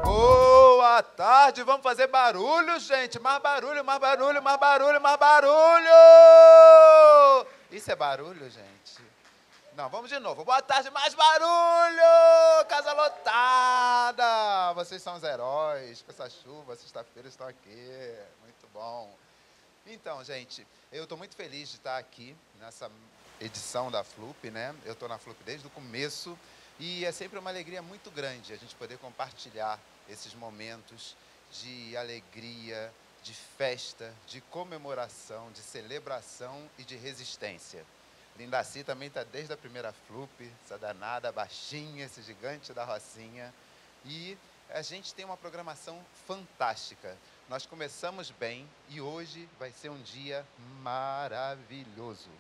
Boa tarde, vamos fazer barulho, gente. Mais barulho, mais barulho, mais barulho, mais barulho. Isso é barulho, gente? Não, vamos de novo. Boa tarde, mais barulho. Casa lotada. Vocês são os heróis. Com essa chuva, sexta-feira estão aqui. Muito bom. Então, gente, eu estou muito feliz de estar aqui nessa edição da FLUP, né? Eu estou na FLUP desde o começo e é sempre uma alegria muito grande a gente poder compartilhar esses momentos de alegria, de festa, de comemoração, de celebração e de resistência. Lindaci também está desde a primeira FLUP, essa danada, baixinha, esse gigante da Rocinha. E a gente tem uma programação fantástica. Nós começamos bem e hoje vai ser um dia maravilhoso.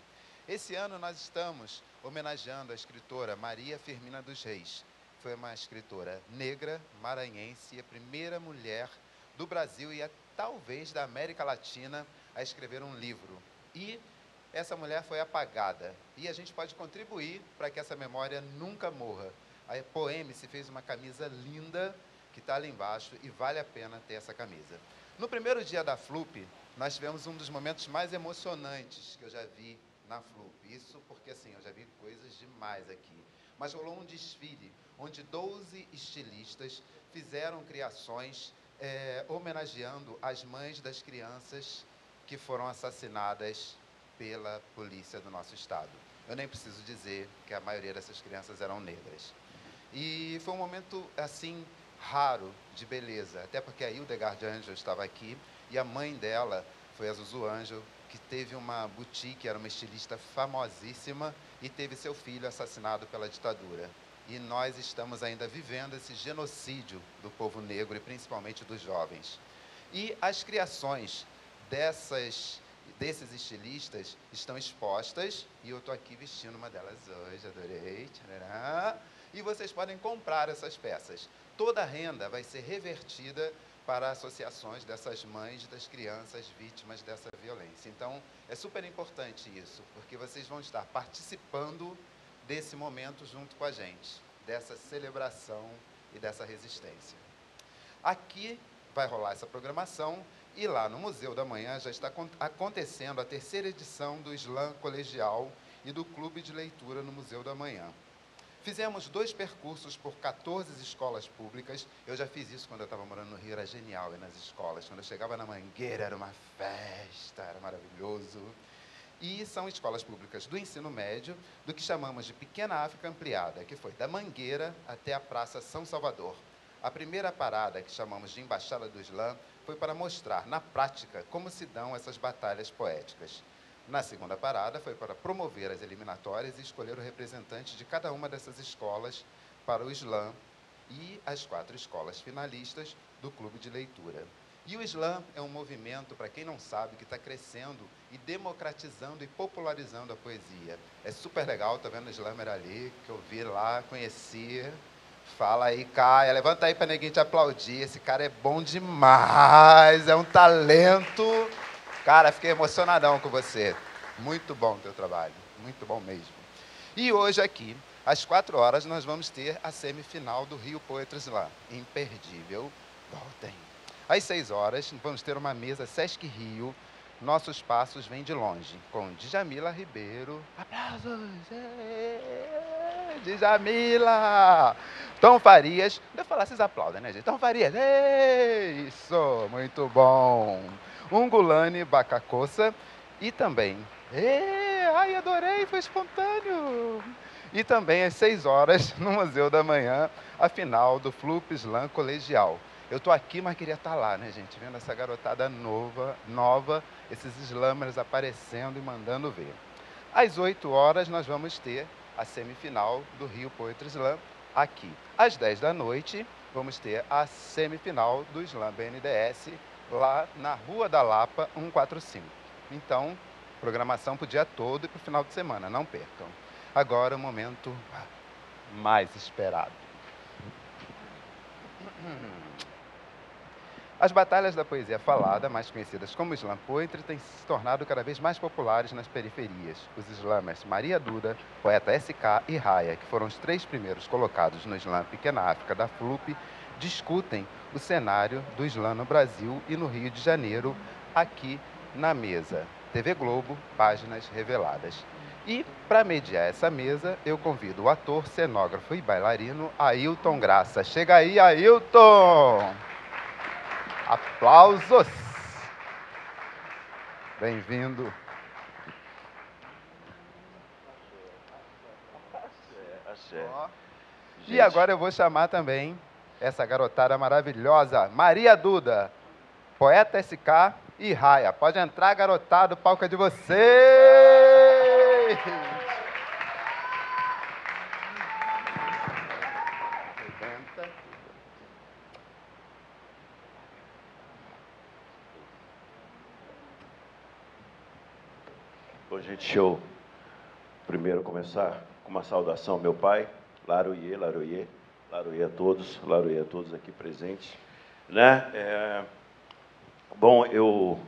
Esse ano nós estamos homenageando a escritora Maria Firmina dos Reis. Foi uma escritora negra, maranhense, e a primeira mulher do Brasil e talvez da América Latina a escrever um livro. E essa mulher foi apagada. E a gente pode contribuir para que essa memória nunca morra. A Poeme-se fez uma camisa linda que está ali embaixo e vale a pena ter essa camisa. No primeiro dia da FLUP, nós tivemos um dos momentos mais emocionantes que eu já vi na FLUP. Isso porque, assim, eu já vi coisas demais aqui. Mas rolou um desfile, onde 12 estilistas fizeram criações homenageando as mães das crianças que foram assassinadas pela polícia do nosso estado. Eu nem preciso dizer que a maioria dessas crianças eram negras. E foi um momento, assim, raro de beleza, até porque a Hildegard Angel estava aqui e a mãe dela foi a Zuzu Angel, que teve uma boutique, era uma estilista famosíssima e teve seu filho assassinado pela ditadura. E nós estamos ainda vivendo esse genocídio do povo negro e principalmente dos jovens. E as criações desses estilistas estão expostas e eu estou aqui vestindo uma delas hoje, adorei. Tcharará. E vocês podem comprar essas peças. Toda a renda vai ser revertida para associações dessas mães das crianças vítimas dessa violência. Então, é super importante isso, porque vocês vão estar participando desse momento junto com a gente, dessa celebração e dessa resistência. Aqui vai rolar essa programação e lá no Museu da Manhã já está acontecendo a terceira edição do Slam Colegial e do Clube de Leitura no Museu da Manhã. Fizemos 2 percursos por 14 escolas públicas. Eu já fiz isso quando eu estava morando no Rio, era genial ir nas escolas. Quando eu chegava na Mangueira, era uma festa, era maravilhoso. E são escolas públicas do ensino médio, do que chamamos de Pequena África Ampliada, que foi da Mangueira até a Praça São Salvador. A primeira parada, que chamamos de Embaixada do Slam, foi para mostrar, na prática, como se dão essas batalhas poéticas. Na segunda parada, foi para promover as eliminatórias e escolher o representante de cada uma dessas escolas para o Slam e as 4 escolas finalistas do Clube de Leitura. E o Slam é um movimento, para quem não sabe, que está crescendo e democratizando e popularizando a poesia. É super legal, tá vendo o Slammer ali, que eu vi lá, conheci. Fala aí, Caia, levanta aí para neguinho te aplaudir. Esse cara é bom demais, é um talento. Cara, fiquei emocionadão com você. Muito bom o teu trabalho, muito bom mesmo. E hoje aqui, às 4 horas, nós vamos ter a semifinal do Rio Poetry Slam. Imperdível. Voltem. Às 6 horas, vamos ter uma mesa Sesc Rio. Nossos passos vêm de longe, com Djamila Ribeiro. Aplausos! Djamila! Tom Farias. Deixa eu falar, vocês aplaudem, né, gente? Tom Farias. Isso! Muito bom! Ungulane Bacacossa e também... Ai, adorei, foi espontâneo! E também às 6 horas, no Museu da Manhã, a final do FLUP Slam Colegial. Eu estou aqui, mas queria estar lá, né, gente? Vendo essa garotada nova, esses slammers aparecendo e mandando ver. Às 8 horas, nós vamos ter a semifinal do Rio Poetry Slam aqui. Às 10 da noite, vamos ter a semifinal do Slam BNDES lá na Rua da Lapa, 145. Então, programação para o dia todo e para o final de semana, não percam. Agora o momento mais esperado. As batalhas da poesia falada, mais conhecidas como slam poetry, têm se tornado cada vez mais populares nas periferias. Os slamers Maria Duda, poeta SK e Raya, que foram os 3 primeiros colocados no slam Pequena África da FLUP, discutem o cenário do slam no Brasil e no Rio de Janeiro, aqui na mesa. TV Globo, páginas reveladas. E, para mediar essa mesa, eu convido o ator, cenógrafo e bailarino Ailton Graça. Chega aí, Ailton! Aplausos! Bem-vindo. E agora eu vou chamar também essa garotada maravilhosa, Maria Duda, poeta SK e Raya. Pode entrar, garotada, o palco é de vocês! Bom, gente, deixa eu primeiro começar com uma saudação ao meu pai, Laroie, Laroie, Laroie a todos aqui presentes, né? Bom, eu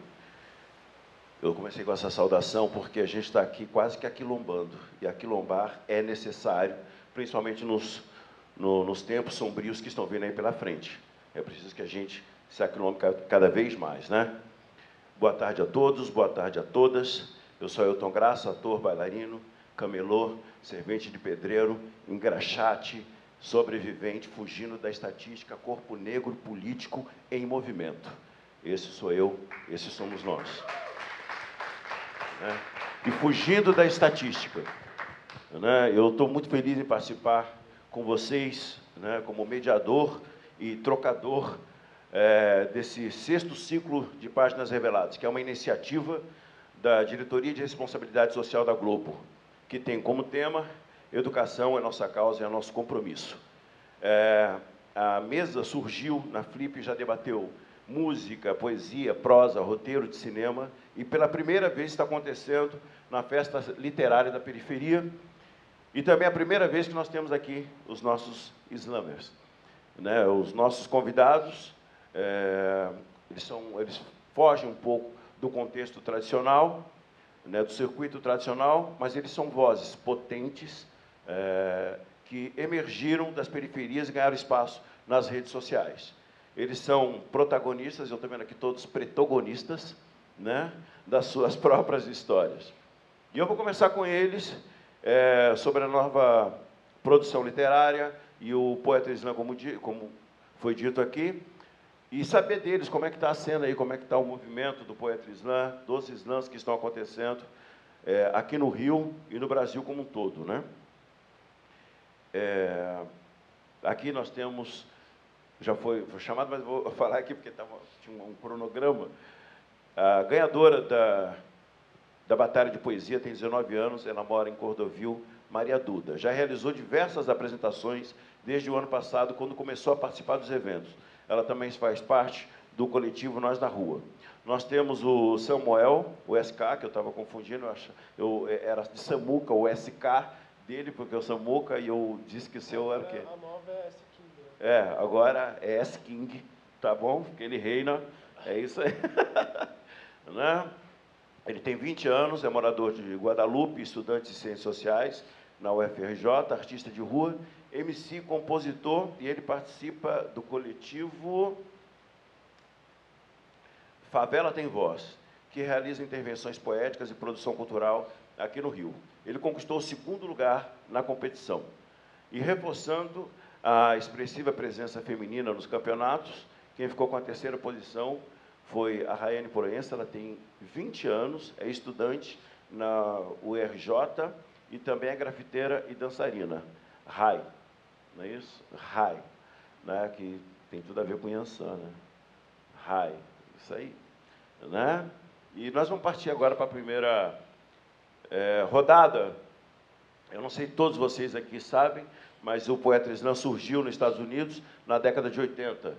comecei com essa saudação porque a gente está aqui quase que aquilombando, e aquilombar é necessário, principalmente nos tempos sombrios que estão vindo aí pela frente. É preciso que a gente se aquilombe cada vez mais, né? Boa tarde a todos, boa tarde a todas. Eu sou Ailton Graça, ator, bailarino, camelô, servente de pedreiro, engraxate, sobrevivente, fugindo da estatística, corpo negro político em movimento. Esse sou eu, esses somos nós. Né? E fugindo da estatística. Né? Eu estou muito feliz em participar com vocês, né, como mediador e trocador desse 6º ciclo de Páginas Reveladas, que é uma iniciativa da Diretoria de Responsabilidade Social da Globo, que tem como tema educação é nossa causa, é nosso compromisso. A mesa surgiu na Flip, já debateu música, poesia, prosa, roteiro de cinema, e pela primeira vez está acontecendo na Festa Literária da Periferia, e também é a primeira vez que nós temos aqui os nossos slamers, né? Os nossos convidados, eles fogem um pouco do contexto tradicional, né, do circuito tradicional, mas eles são vozes potentes que emergiram das periferias e ganharam espaço nas redes sociais. Eles são protagonistas, eu estou vendo aqui todos protagonistas, né, das suas próprias histórias. E eu vou começar com eles sobre a nova produção literária e o Poetry Slam, como foi dito aqui, e saber deles como é que está a cena aí, como é que está o movimento do Poetry Slam, dos slams que estão acontecendo aqui no Rio e no Brasil como um todo, né? Aqui nós temos, já foi chamado, mas vou falar aqui porque tinha um cronograma. A ganhadora da Batalha de Poesia tem 19 anos, ela mora em Cordovil, Maria Duda. Já realizou diversas apresentações desde o ano passado, quando começou a participar dos eventos. Ela também faz parte do coletivo Nós na Rua. Nós temos o Samuel, o SK, que eu estava confundindo, eu era de Samuca, o SK dele, porque o Samuca, e eu disse que o seu era o quê? A nova é S-King. Agora é S-King, tá bom? Porque ele reina, é isso aí. Né? Ele tem 20 anos, é morador de Guadalupe, estudante de Ciências Sociais na UFRJ, artista de rua, MC, compositor, e ele participa do coletivo Favela Tem Voz, que realiza intervenções poéticas e produção cultural aqui no Rio. Ele conquistou o 2º lugar na competição. E reforçando a expressiva presença feminina nos campeonatos, quem ficou com a 3ª posição foi a Rayane Proença, ela tem 20 anos, é estudante na URJ e também é grafiteira e dançarina. Rai, não é isso? Rai, né? Que tem tudo a ver com Yansan, né? Rai, isso aí. Né? E nós vamos partir agora para a primeira rodada. Eu não sei se todos vocês aqui sabem, mas o Poetry Slam surgiu nos Estados Unidos na década de 80,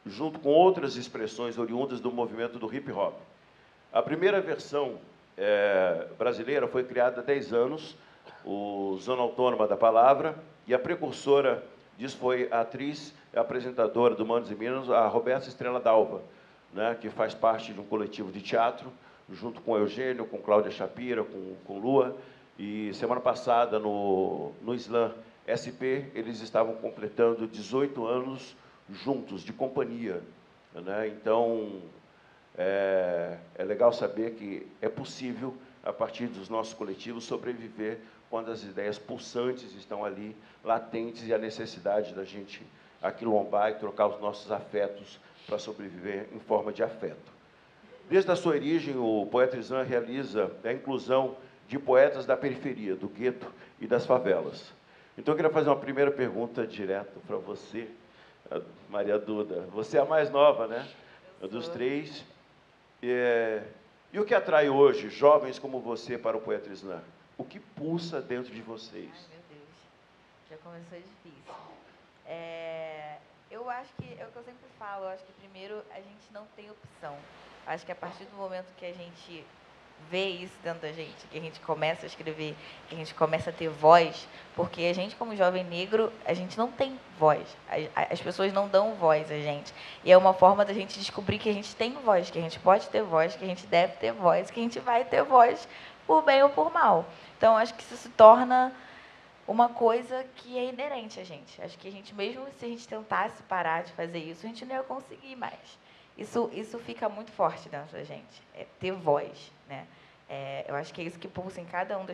junto com outras expressões oriundas do movimento do hip-hop. A primeira versão brasileira foi criada há 10 anos, o Zona Autônoma da Palavra, e a precursora disso foi a atriz a apresentadora do Manos e Minas, a Roberta Estrela Dalva, né, que faz parte de um coletivo de teatro, junto com Eugênio, com Cláudia Shapira, com Lua. E semana passada, no Slam SP, eles estavam completando 18 anos juntos, de companhia, né? Então, é legal saber que é possível, a partir dos nossos coletivos, sobreviver quando as ideias pulsantes estão ali, latentes, e a necessidade da gente aquilombar e trocar os nossos afetos para sobreviver em forma de afeto. Desde a sua origem, o Poeta Slam realiza a inclusão de poetas da periferia, do gueto e das favelas. Então, eu queria fazer uma primeira pergunta direta para você, Maria Duda. Você é a mais nova, né? Dos três. E o que atrai hoje jovens como você para o Poeta Slam? O que pulsa dentro de vocês? Ai, meu Deus. Já começou difícil. Eu acho que, é o que eu sempre falo, eu acho que primeiro a gente não tem opção. Acho que a partir do momento que a gente vê isso dentro da gente, que a gente começa a escrever, que a gente começa a ter voz, porque a gente, como jovem negro, a gente não tem voz. As pessoas não dão voz a gente. E é uma forma da gente descobrir que a gente tem voz, que a gente pode ter voz, que a gente deve ter voz, que a gente vai ter voz por bem ou por mal. Então, acho que isso se torna uma coisa que é inerente a gente. Acho que a gente, mesmo se a gente tentasse parar de fazer isso, a gente não ia conseguir mais. Isso fica muito forte dentro da gente, ter voz, né? Eu acho que é isso que pulsa em cada uma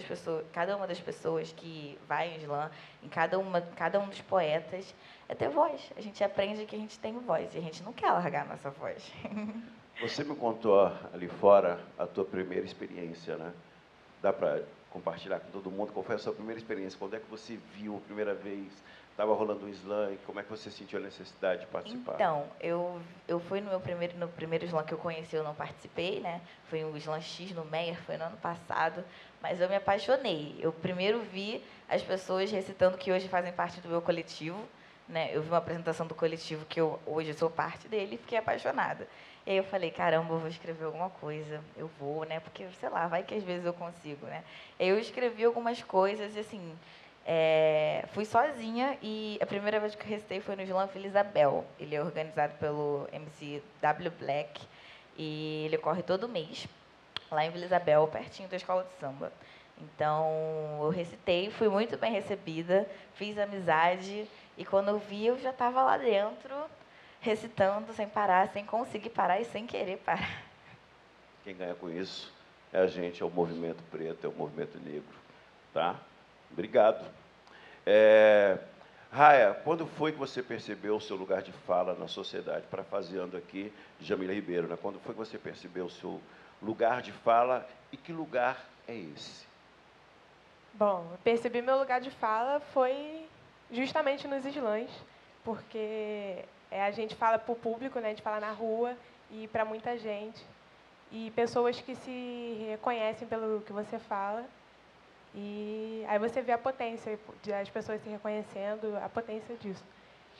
das pessoas que vai em slam, em cada um dos poetas, é ter voz. A gente aprende que a gente tem voz e a gente não quer largar a nossa voz. Você me contou ali fora a tua primeira experiência, né? Dá para compartilhar com todo mundo qual foi a sua primeira experiência? Quando é que você viu a primeira vez? Estava rolando um slam, e como é que você sentiu a necessidade de participar? Então, eu fui no primeiro slam que eu conheci, eu não participei, né? Foi o Slam X no Meyer, foi no ano passado, mas eu me apaixonei. Eu primeiro vi as pessoas recitando que hoje fazem parte do meu coletivo, né? Eu vi uma apresentação do coletivo que hoje sou parte dele e fiquei apaixonada. E aí eu falei, caramba, eu vou escrever alguma coisa, eu vou, né? Porque, sei lá, vai que às vezes eu consigo, né? Aí eu escrevi algumas coisas e, assim, fui sozinha e a primeira vez que eu recitei foi no Slam Vila Isabel. Ele é organizado pelo MC W Black e ele ocorre todo mês, lá em Vila Isabel, pertinho da escola de samba. Então, eu recitei, fui muito bem recebida, fiz amizade e quando eu vi, eu já estava lá dentro, recitando sem parar, sem conseguir parar e sem querer parar. Quem ganha com isso é a gente, é o movimento preto, é o movimento negro, tá? Obrigado. Raya, quando foi que você percebeu o seu lugar de fala na sociedade? Parafraseando aqui Jamila Ribeiro, né? Quando foi que você percebeu o seu lugar de fala e que lugar é esse? Bom, eu percebi meu lugar de fala foi justamente nos slams, porque a gente fala para o público, né? A gente fala na rua e para muita gente. E pessoas que se reconhecem pelo que você fala. E aí você vê a potência das pessoas se reconhecendo, a potência disso,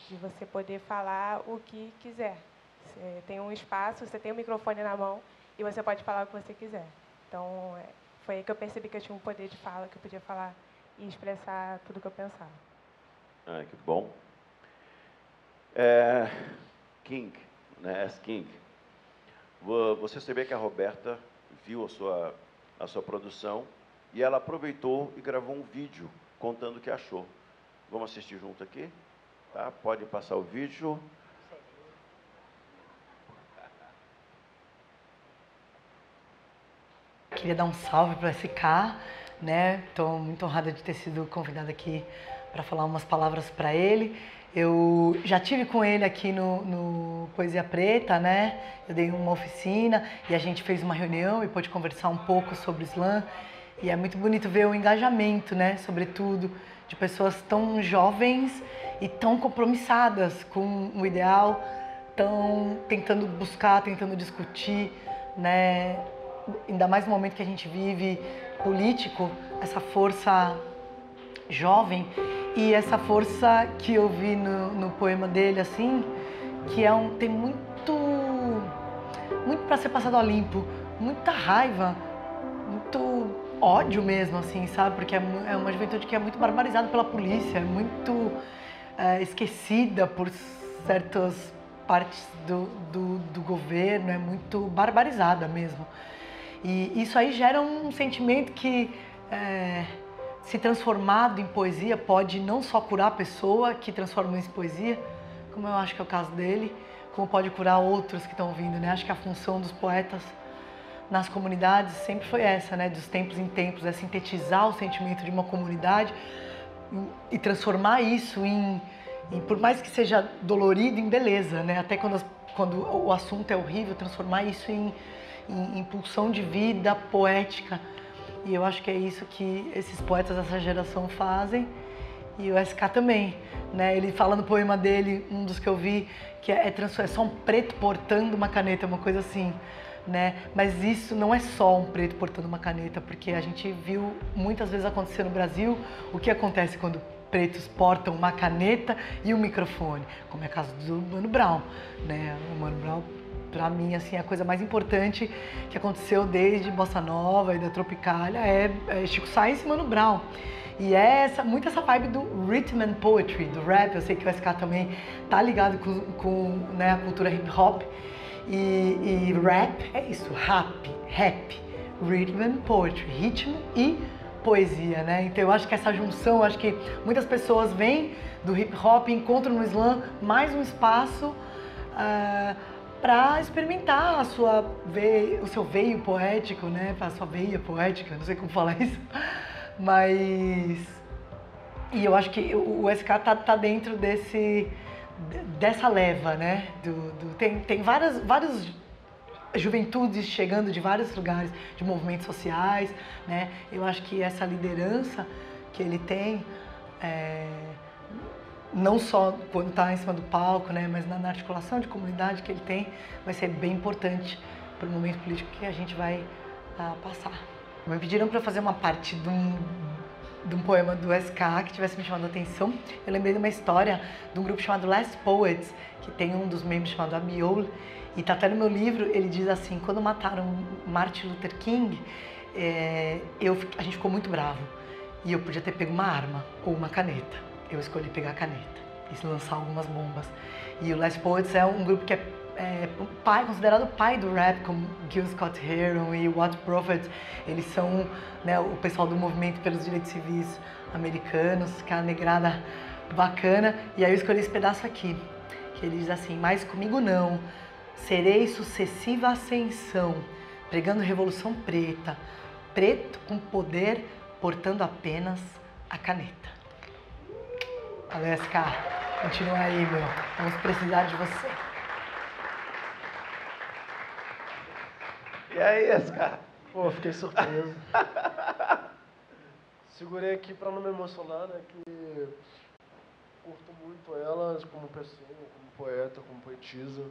de você poder falar o que quiser. Você tem um espaço, você tem um microfone na mão e você pode falar o que você quiser. Então, foi aí que eu percebi que eu tinha um poder de fala, que eu podia falar e expressar tudo o que eu pensava. Ah, que bom. King, né? King. Você sabia que a Roberta viu a sua produção e ela aproveitou e gravou um vídeo contando o que achou. Vamos assistir junto aqui? Tá? Pode passar o vídeo. Queria dar um salve para o SK, né? Estou muito honrada de ter sido convidada aqui para falar umas palavras para ele. Eu já tive com ele aqui no Poesia Preta, né? Eu dei uma oficina e a gente fez uma reunião e pôde conversar um pouco sobre slam. E é muito bonito ver o engajamento, né? Sobretudo de pessoas tão jovens e tão compromissadas com o ideal, tão tentando buscar, tentando discutir, né? Ainda mais no momento que a gente vive político, essa força jovem e essa força que eu vi no poema dele, assim, que tem muito para ser passado a limpo, muita raiva, muito ódio mesmo, assim, sabe? Porque é uma juventude que é muito barbarizada pela polícia, é muito esquecida por certas partes do governo, é muito barbarizada mesmo. E isso aí gera um sentimento que, se transformado em poesia, pode não só curar a pessoa que transforma isso em poesia, como eu acho que é o caso dele, como pode curar outros que estão ouvindo, né? Acho que a função dos poetas nas comunidades sempre foi essa, né? Dos tempos em tempos, é sintetizar o sentimento de uma comunidade e transformar isso em por mais que seja dolorido, em beleza, né? Até quando o assunto é horrível, transformar isso em pulsão de vida poética. E eu acho que é isso que esses poetas dessa geração fazem, e o SK também, né? Ele fala no poema dele, um dos que eu vi, que é só um preto portando uma caneta, uma coisa assim, né? Mas isso não é só um preto portando uma caneta, porque a gente viu muitas vezes acontecer no Brasil o que acontece quando pretos portam uma caneta e um microfone, como é o caso do Mano Brown, né? O Mano Brown, para mim, assim, a coisa mais importante que aconteceu desde Bossa Nova e da Tropicália é Chico Science e Mano Brown. E é muito essa vibe do rhythm and poetry, do rap. Eu sei que o SK também tá ligado com né, a cultura hip hop. E rap é isso, rap, rhythm and poetry, ritmo e poesia, né? Então eu acho que essa junção, acho que muitas pessoas vêm do hip hop e encontram no slam mais um espaço para experimentar o seu veio poético, né? A sua veia poética, não sei como falar isso, mas e eu acho que o SK tá dentro dessa leva, né? Tem várias juventudes chegando de vários lugares, de movimentos sociais, né? Eu acho que essa liderança que ele tem, não só quando está em cima do palco, né, mas na articulação de comunidade que ele tem, vai ser bem importante para o momento político que a gente vai passar. Me pediram para fazer uma parte de um poema do SK que tivesse me chamado a atenção. Eu lembrei de uma história de um grupo chamado Last Poets, que tem um dos membros chamado Abiol, e tá até no meu livro. Ele diz assim: quando mataram Martin Luther King, a gente ficou muito bravo e eu podia ter pego uma arma ou uma caneta. Eu escolhi pegar a caneta e lançar algumas bombas. E o Last Poets é um grupo que é considerado o pai do rap, como Gil Scott-Heron e What Prophet. Eles são, né, o pessoal do movimento pelos direitos civis americanos, que é a negrada bacana. E aí eu escolhi esse pedaço aqui, que ele diz assim: mas comigo não, serei sucessiva ascensão, pregando revolução preta, preto com poder, portando apenas a caneta. Valeu, SK. Continua aí, meu. Vamos precisar de você. E aí, SK? Pô, fiquei surpreso. Segurei aqui pra não me emocionar, né? Que curto muito ela como pessoa, como poeta, como poetisa.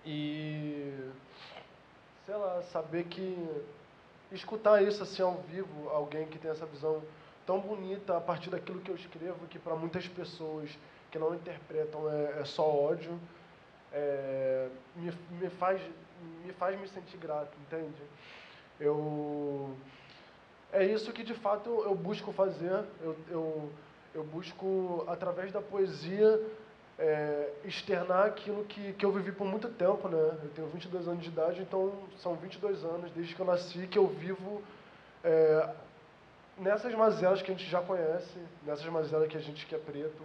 E, sei lá, saber que... escutar isso assim ao vivo, alguém que tem essa visão tão bonita a partir daquilo que eu escrevo, que para muitas pessoas que não interpretam é só ódio, me faz me sentir grato, entende? É isso que de fato eu busco fazer. Eu busco, através da poesia, externar aquilo que eu vivi por muito tempo, né? Eu tenho 22 anos de idade, então são 22 anos desde que eu nasci que eu vivo nessas mazelas que a gente já conhece, nessas mazelas que a gente que é preto,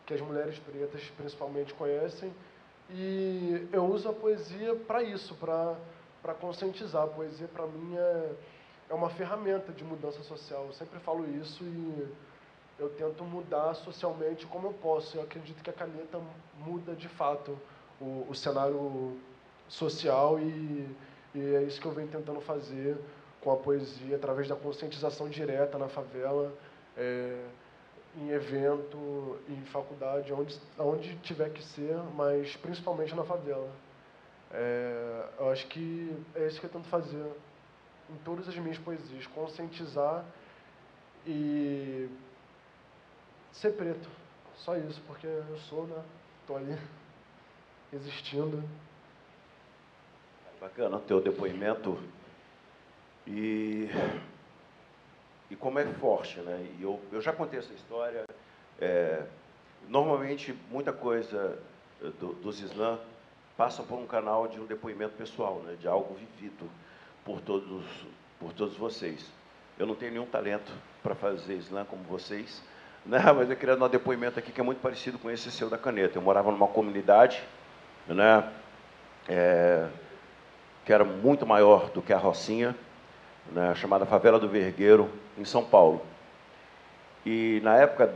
que as mulheres pretas principalmente conhecem. E eu uso a poesia para isso, para conscientizar. A poesia, para mim, é uma ferramenta de mudança social. Eu sempre falo isso e eu tento mudar socialmente como eu posso. Eu acredito que a caneta muda, de fato, o cenário social e é isso que eu venho tentando fazer com a poesia, através da conscientização direta na favela, em evento, em faculdade, onde tiver que ser, mas principalmente na favela. Eu acho que é isso que eu tento fazer em todas as minhas poesias, conscientizar e ser preto. Só isso, porque eu sou, né? Tô ali, existindo. Bacana o teu depoimento. E como é forte, né? E eu já contei essa história. Normalmente, muita coisa dos slam passa por um canal de um depoimento pessoal, né, de algo vivido por todos vocês. Eu não tenho nenhum talento para fazer slam como vocês, né, mas eu queria dar um depoimento aqui que é muito parecido com esse seu da caneta. Eu morava numa comunidade, né, que era muito maior do que a Rocinha, né, chamada Favela do Vergueiro, em São Paulo. E na época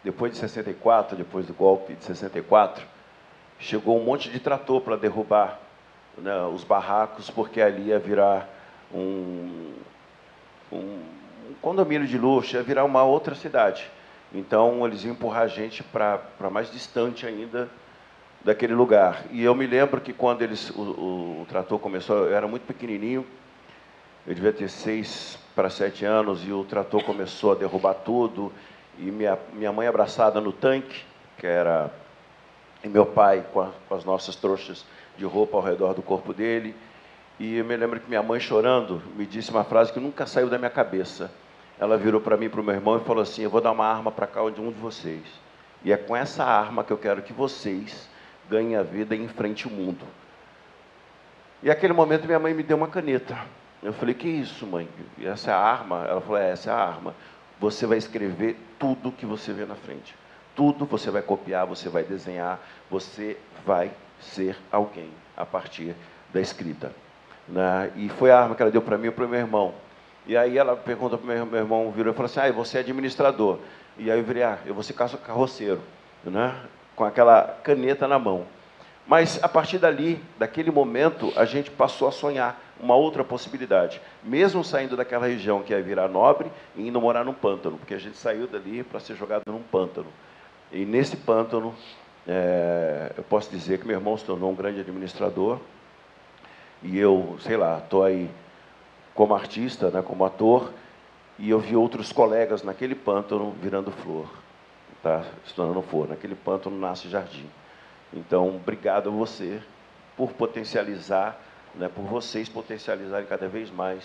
depois de 64, depois do golpe de 64, chegou um monte de trator para derrubar, né, os barracos, porque ali ia virar um condomínio de luxo, ia virar uma outra cidade. Então, eles iam empurrar a gente para mais distante ainda daquele lugar. E eu me lembro que quando o trator começou, eu era muito pequenininho, eu devia ter 6 para 7 anos, e o trator começou a derrubar tudo, e minha mãe abraçada no tanque, e meu pai com as nossas trouxas de roupa ao redor do corpo dele. E eu me lembro que minha mãe, chorando, me disse uma frase que nunca saiu da minha cabeça. Ela virou para mim e para o meu irmão e falou assim: eu vou dar uma arma para cada um de vocês. E é com essa arma que eu quero que vocês ganhem a vida e enfrentem o mundo. E naquele momento minha mãe me deu uma caneta. Eu falei: que isso, mãe? E essa é a arma? Ela falou: essa é a arma. Você vai escrever tudo que você vê na frente. Tudo você vai copiar, você vai desenhar, você vai ser alguém a partir da escrita. Né? E foi a arma que ela deu para mim e para o meu irmão. E aí ela perguntou para o meu irmão, virou e falou assim: você é administrador. E aí eu virei: eu vou ser carroceiro, né? Com aquela caneta na mão. Mas, a partir daquele momento, a gente passou a sonhar uma outra possibilidade. Mesmo saindo daquela região que ia virar nobre e indo morar num pântano, porque a gente saiu dali para ser jogado num pântano. E nesse pântano, eu posso dizer que meu irmão se tornou um grande administrador, e eu, sei lá, estou aí como artista, né, como ator, e eu vi outros colegas naquele pântano virando flor, tá? Se tornando flor. Naquele pântano nasce jardim. Então, obrigado a você por potencializar, né, por vocês potencializarem cada vez mais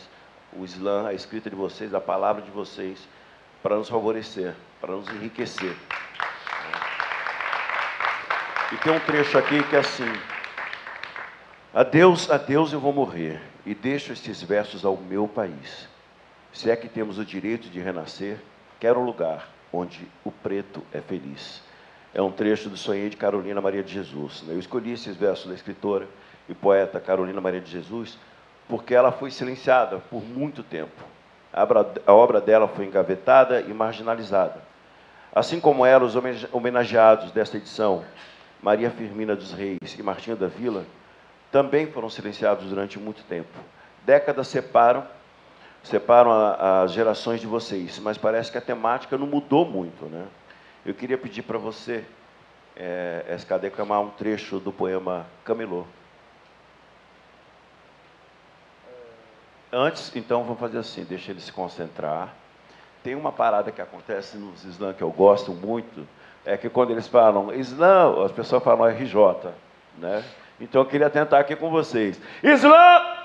o slam, a escrita de vocês, a palavra de vocês, para nos favorecer, para nos enriquecer. E tem um trecho aqui que é assim: adeus, adeus, eu vou morrer, e deixo estes versos ao meu país. Se é que temos o direito de renascer, quero um lugar onde o preto é feliz. É um trecho do Sonhei de Carolina Maria de Jesus. Eu escolhi esses versos da escritora e poeta Carolina Maria de Jesus porque ela foi silenciada por muito tempo. A obra dela foi engavetada e marginalizada. Assim como ela, os homenageados desta edição, Maria Firmina dos Reis e Martinha da Vila, também foram silenciados durante muito tempo. Décadas separam as gerações de vocês, mas parece que a temática não mudou muito, né? Eu queria pedir para você, SK, declamar um trecho do poema Camelô. Antes, então, vamos fazer assim, deixa ele se concentrar. Tem uma parada que acontece nos slam que eu gosto muito, é que quando eles falam slam, as pessoas falam RJ, né? Então, eu queria tentar aqui com vocês. Slam!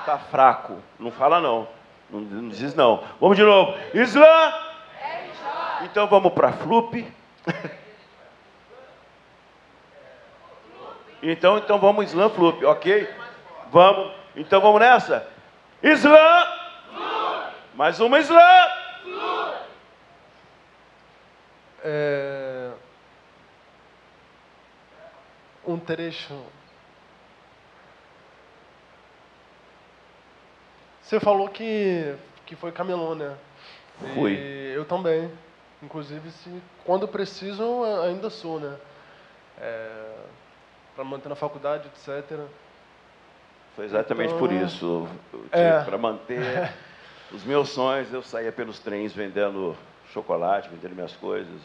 Tá fraco, não fala não, não diz não. Vamos de novo. Slam! Então vamos para Flup. Então vamos Slam Flup, ok? Vamos. Então vamos nessa. Slam. Mais uma Slam. Um trecho. Você falou que foi camelô, né? Fui. E eu também. Inclusive, quando preciso, eu ainda sou, né? Para manter na faculdade, etc. Foi exatamente então, por isso. Para manter os meus sonhos, eu saía pelos trens vendendo chocolate, vendendo minhas coisas.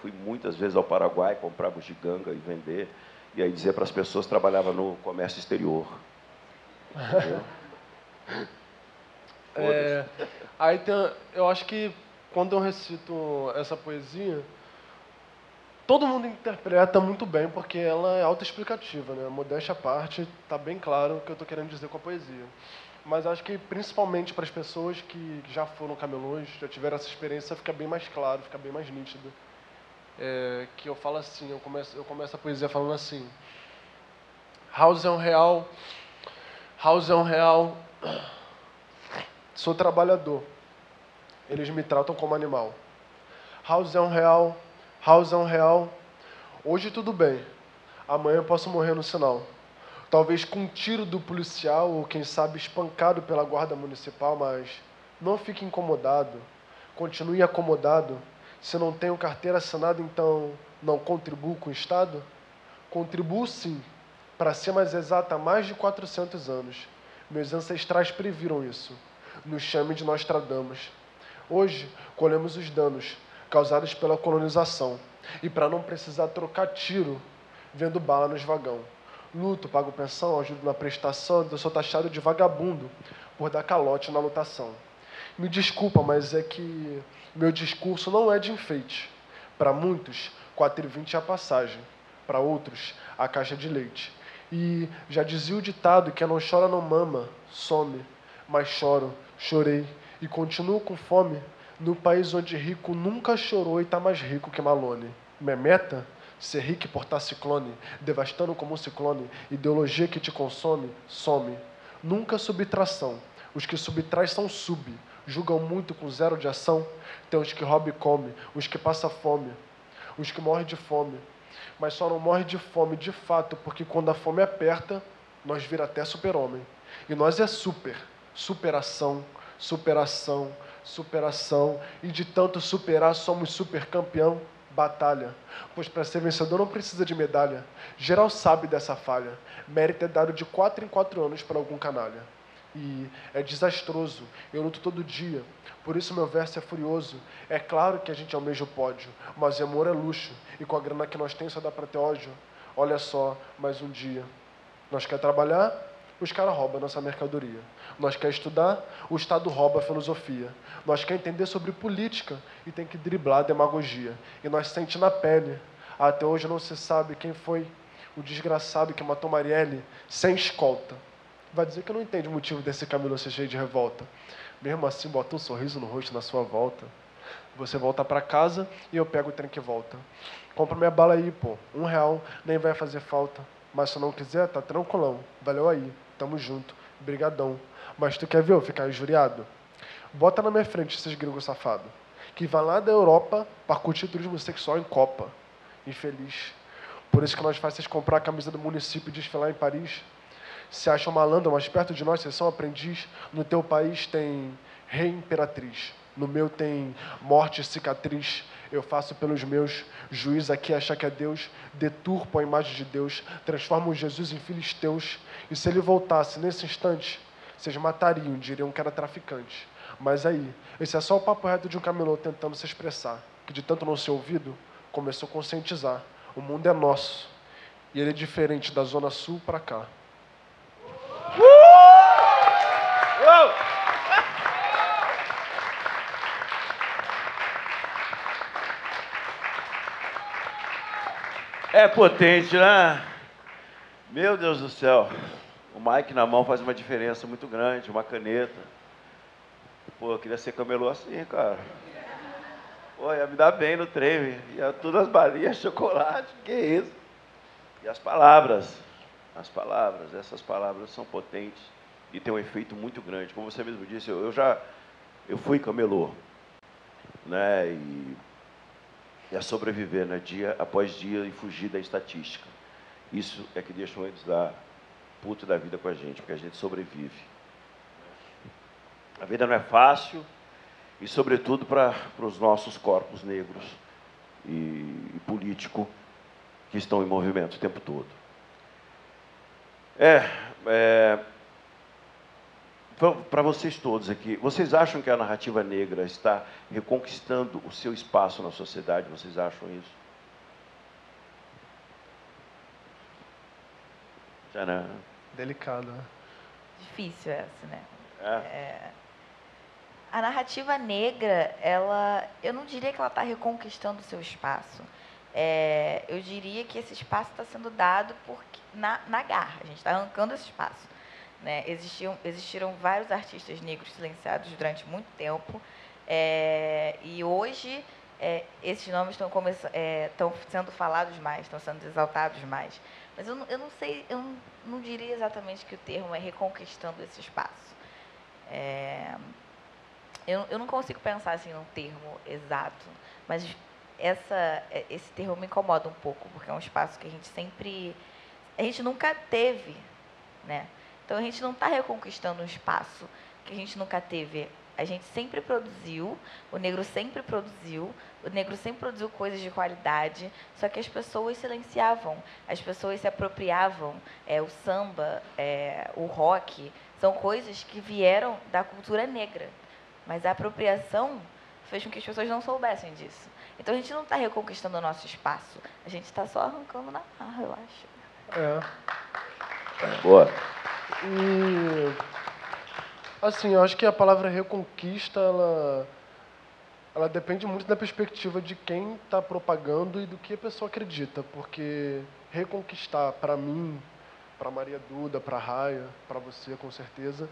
Fui muitas vezes ao Paraguai comprar bugiganga e vender. E aí dizer para as pessoas que trabalhava no comércio exterior. Entendeu? Aí eu acho que quando eu recito essa poesia, todo mundo interpreta muito bem, porque ela é autoexplicativa, né? Modéstia à parte, está bem claro o que eu estou querendo dizer com a poesia. Mas acho que, principalmente para as pessoas que já foram camelôs, já tiveram essa experiência, fica bem mais claro, fica bem mais nítido que eu falo assim, eu começo a poesia falando assim: House é um real, sou trabalhador, eles me tratam como animal. House é um real, hoje tudo bem, amanhã eu posso morrer no sinal. Talvez com um tiro do policial, ou quem sabe espancado pela guarda municipal, mas não fique incomodado, continue acomodado. Se não tenho carteira assinada, então não contribuo com o Estado? Contribuo sim, para ser mais exata, há mais de 400 anos. Meus ancestrais previram isso. Nos chame de Nostradamus. Hoje, colhemos os danos causados pela colonização. E para não precisar trocar tiro, vendo bala nos vagão. Luto, pago pensão, ajudo na prestação, eu sou taxado de vagabundo por dar calote na lotação. Me desculpa, mas é que meu discurso não é de enfeite. Para muitos, 4,20 é a passagem. Para outros, a caixa de leite. E já dizia o ditado, quem não chora não mama, some. Mas choro, chorei e continuo com fome no país onde rico nunca chorou e está mais rico que Malone. Minha meta? Ser rico e portar ciclone, devastando como um ciclone, ideologia que te consome, some. Nunca subtração. Os que subtrais são sub, julgam muito com zero de ação. Tem os que roubam e come, os que passam fome, os que morrem de fome. Mas só não morre de fome de fato, porque quando a fome aperta, nós vira até super-homem. E nós é super, superação, superação, superação. E de tanto superar, somos super campeão. Batalha, pois para ser vencedor não precisa de medalha. Geral sabe dessa falha. Mérito é dado de 4 em 4 anos para algum canalha. E é desastroso, eu luto todo dia, por isso meu verso é furioso. É claro que a gente almeja o pódio, mas o amor é luxo, e com a grana que nós temos só dá para ter ódio. Olha só, mais um dia. Nós quer trabalhar? Os caras roubam a nossa mercadoria. Nós quer estudar? O Estado rouba a filosofia. Nós quer entender sobre política e tem que driblar a demagogia. E nós sente na pele. Até hoje não se sabe quem foi o desgraçado que matou Marielle sem escolta. Vai dizer que não entende o motivo desse camelô ser cheio de revolta. Mesmo assim, bota um sorriso no rosto na sua volta. Você volta para casa e eu pego o trem que volta. Compra minha bala aí, pô. R$1 nem vai fazer falta. Mas se não quiser, tá tranquilão. Valeu aí. Tamo junto. Brigadão. Mas tu quer ver eu ficar injuriado? Bota na minha frente esses gregos safados, que vai lá da Europa para curtir turismo sexual em Copa. Infeliz. Por isso que nós faz vocês comprar a camisa do município e desfilar em Paris. Se acham malandro, mas perto de nós vocês são aprendiz. No teu país tem rei imperatriz. No meu tem morte e cicatriz. Eu faço pelos meus. Juiz aqui achar que é Deus. Deturpo a imagem de Deus. Transformo Jesus em filisteus. E se ele voltasse nesse instante, vocês matariam, diriam que era traficante. Mas aí, esse é só o papo reto de um camelô tentando se expressar. Que de tanto não ser ouvido, começou a conscientizar. O mundo é nosso. E ele é diferente da Zona Sul para cá. É potente, né? Meu Deus do céu. O mic na mão faz uma diferença muito grande, uma caneta. Pô, eu queria ser camelô assim, cara. Pô, ia me dar bem no trem. Ia tudo as balinhas, chocolate, que isso. E as palavras, essas palavras são potentes e têm um efeito muito grande. Como você mesmo disse, eu fui camelô, né? E é sobreviver, né? Dia após dia e fugir da estatística. Isso é que deixa eles dar puto da vida com a gente, porque a gente sobrevive. A vida não é fácil e, sobretudo, para os nossos corpos negros e políticos que estão em movimento o tempo todo. Para vocês todos aqui, vocês acham que a narrativa negra está reconquistando o seu espaço na sociedade? Vocês acham isso? Tcharam. Delicado, né? Difícil essa, né? É. A narrativa negra, eu não diria que ela está reconquistando o seu espaço. Eu diria que esse espaço está sendo dado na garra. A gente está arrancando esse espaço. Né? Existiram vários artistas negros silenciados durante muito tempo. E hoje esses nomes estão sendo falados mais, estão sendo exaltados mais. Mas eu não sei, eu não diria exatamente que o termo é reconquistando esse espaço. Eu não consigo pensar assim num termo exato, mas esse termo me incomoda um pouco, porque é um espaço que a gente nunca teve, né? Então a gente não está reconquistando um espaço que a gente nunca teve. A gente sempre produziu, o negro sempre produziu coisas de qualidade, só que as pessoas silenciavam, as pessoas se apropriavam. O samba, o rock, são coisas que vieram da cultura negra, mas a apropriação fez com que as pessoas não soubessem disso. Então a gente não está reconquistando o nosso espaço, a gente está só arrancando na marra, eu acho. Boa. E, assim, eu acho que a palavra reconquista, ela depende muito da perspectiva de quem está propagando e do que a pessoa acredita, porque reconquistar, para mim, para Maria Duda, para Raya, para você, com certeza,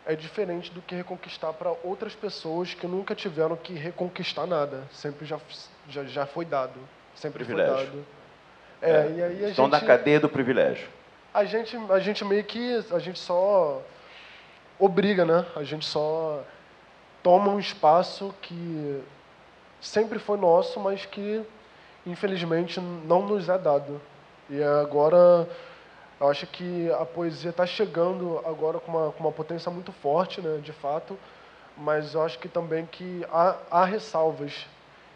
é diferente do que reconquistar para outras pessoas que nunca tiveram que reconquistar nada. Sempre já foi dado. Sempre Privilégio. foi dado. E aí Estão na cadeia do privilégio. A gente meio que... A gente só obriga, né? A gente só toma um espaço que sempre foi nosso, mas que, infelizmente, não nos é dado. E agora... Eu acho que a poesia está chegando agora com uma potência muito forte, né, de fato, mas eu acho que também que há ressalvas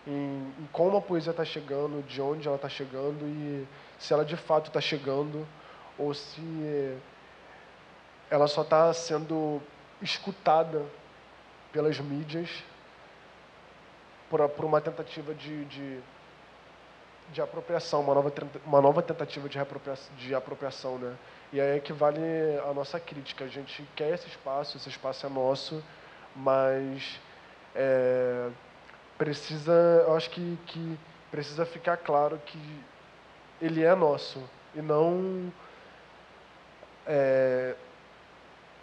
em como a poesia está chegando, de onde ela está chegando e se ela de fato está chegando ou se ela só está sendo escutada pelas mídias por uma tentativa de apropriação, uma nova tentativa de apropriação, né? E aí é que vale a nossa crítica. A gente quer esse espaço é nosso, mas eu acho que precisa ficar claro que ele é nosso e não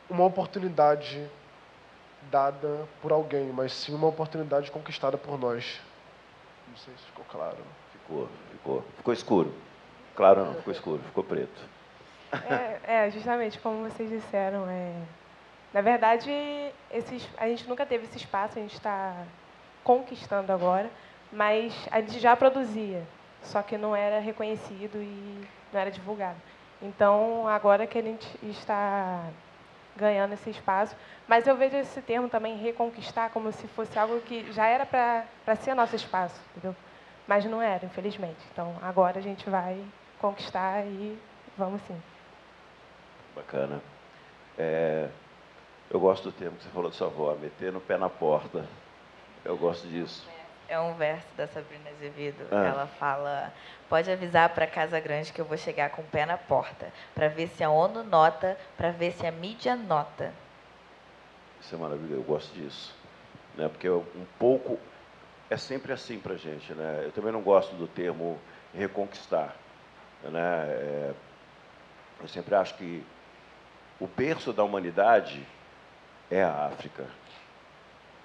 uma oportunidade dada por alguém, mas sim uma oportunidade conquistada por nós. Não sei se ficou claro. Ficou escuro. Claro não, ficou escuro, ficou preto. Justamente como vocês disseram. Na verdade, a gente nunca teve esse espaço, a gente está conquistando agora, mas a gente já produzia, só que não era reconhecido e não era divulgado. Então, agora que a gente está ganhando esse espaço, mas eu vejo esse termo também, reconquistar, como se fosse algo que já era para ser nosso espaço, entendeu? Mas não era, infelizmente. Então, agora a gente vai conquistar e vamos sim. Bacana. Eu gosto do termo que você falou de sua avó, meter no pé na porta. Eu gosto disso. É um verso da Sabrina Azevedo. Ela fala: pode avisar para Casa Grande que eu vou chegar com o pé na porta, para ver se a ONU nota, para ver se a mídia nota. Isso é maravilhoso, eu gosto disso. Né? Porque um pouco... É sempre assim para a gente, né? Eu também não gosto do termo reconquistar, né? Eu sempre acho que o berço da humanidade é a África,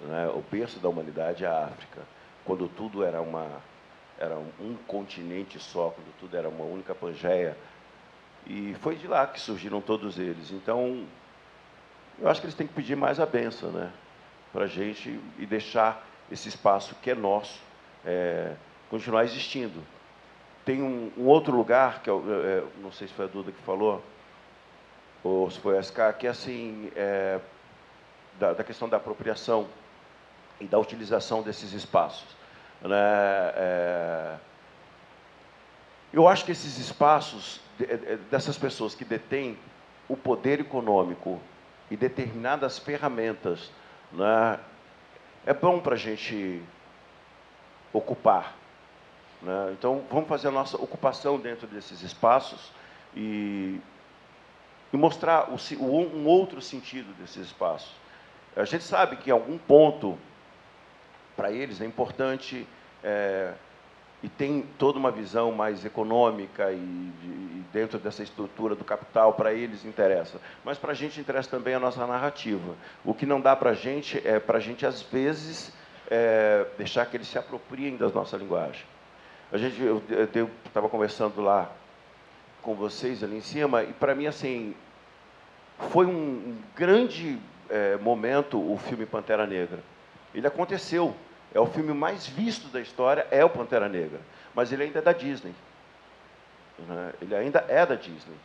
né? O berço da humanidade é a África. Quando tudo era um continente só, quando tudo era uma única Pangeia, e foi de lá que surgiram todos eles. Então, eu acho que eles têm que pedir mais a bênção, né? Para a gente e deixar esse espaço que é nosso continuar existindo. Tem um outro lugar, que não sei se foi a Duda que falou, ou se foi a SK, que é assim, da questão da apropriação e da utilização desses espaços. Né? Eu acho que esses espaços, dessas pessoas que detêm o poder econômico e determinadas ferramentas, né, é bom para a gente ocupar. Né? Então, vamos fazer a nossa ocupação dentro desses espaços e mostrar um outro sentido desses espaços. A gente sabe que, em algum ponto, para eles é importante e tem toda uma visão mais econômica e dentro dessa estrutura do capital, para eles interessa. Mas para a gente interessa também a nossa narrativa. O que não dá para a gente às vezes, deixar que eles se apropriem da nossa linguagem. Eu estava conversando lá com vocês ali em cima, e para mim, assim, foi um grande momento o filme Pantera Negra. Ele aconteceu, é o filme mais visto da história, é o Pantera Negra, mas ele ainda é da Disney. Né? Ele ainda é da Disney.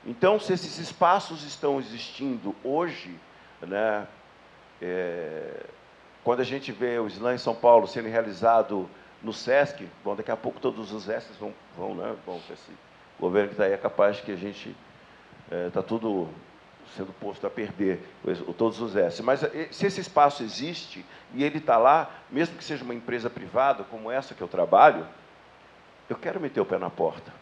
Então, se esses espaços estão existindo hoje, né, quando a gente vê o Slam em São Paulo sendo realizado no Sesc, bom, daqui a pouco todos os Sescs vão, né, bom, esse governo que está aí é capaz que a gente está tudo sendo posto a perder, todos os Sescs. Mas se esse espaço existe e ele está lá, mesmo que seja uma empresa privada, como essa que eu trabalho, eu quero meter o pé na porta.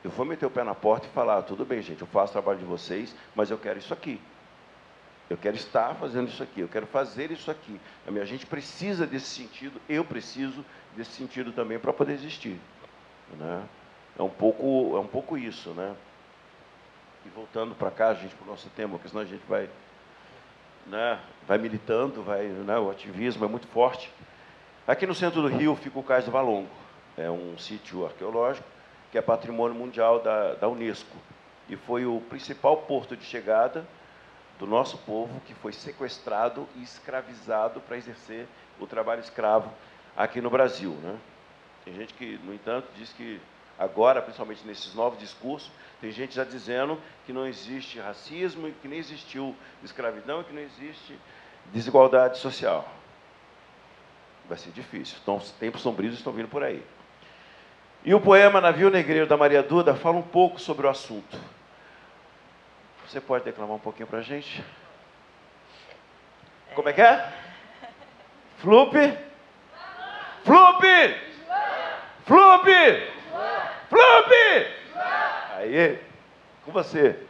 Eu vou meter o pé na porta e falar, tudo bem, gente, eu faço o trabalho de vocês, mas eu quero isso aqui. Eu quero estar fazendo isso aqui, eu quero fazer isso aqui. A gente precisa desse sentido, eu preciso desse sentido também para poder existir. Né? É um pouco isso. Né? E voltando para cá, gente, para o nosso tema, porque senão a gente vai, né, vai militando, né, o ativismo é muito forte. Aqui no centro do Rio fica o Cais do Valongo. É um sítio arqueológico que é patrimônio mundial da Unesco. E foi o principal porto de chegada do nosso povo, que foi sequestrado e escravizado para exercer o trabalho escravo aqui no Brasil. Né? Tem gente que, no entanto, diz que agora, principalmente nesses novos discursos, tem gente já dizendo que não existe racismo, e que nem existiu escravidão, e que não existe desigualdade social. Vai ser difícil. Então, os tempos sombrios estão vindo por aí. E o poema Navio Negreiro, da Maria Duda, fala um pouco sobre o assunto. Você pode declamar um pouquinho para a gente? Como é que é? Flup? Flup! Flup! Flup! Aí, com você.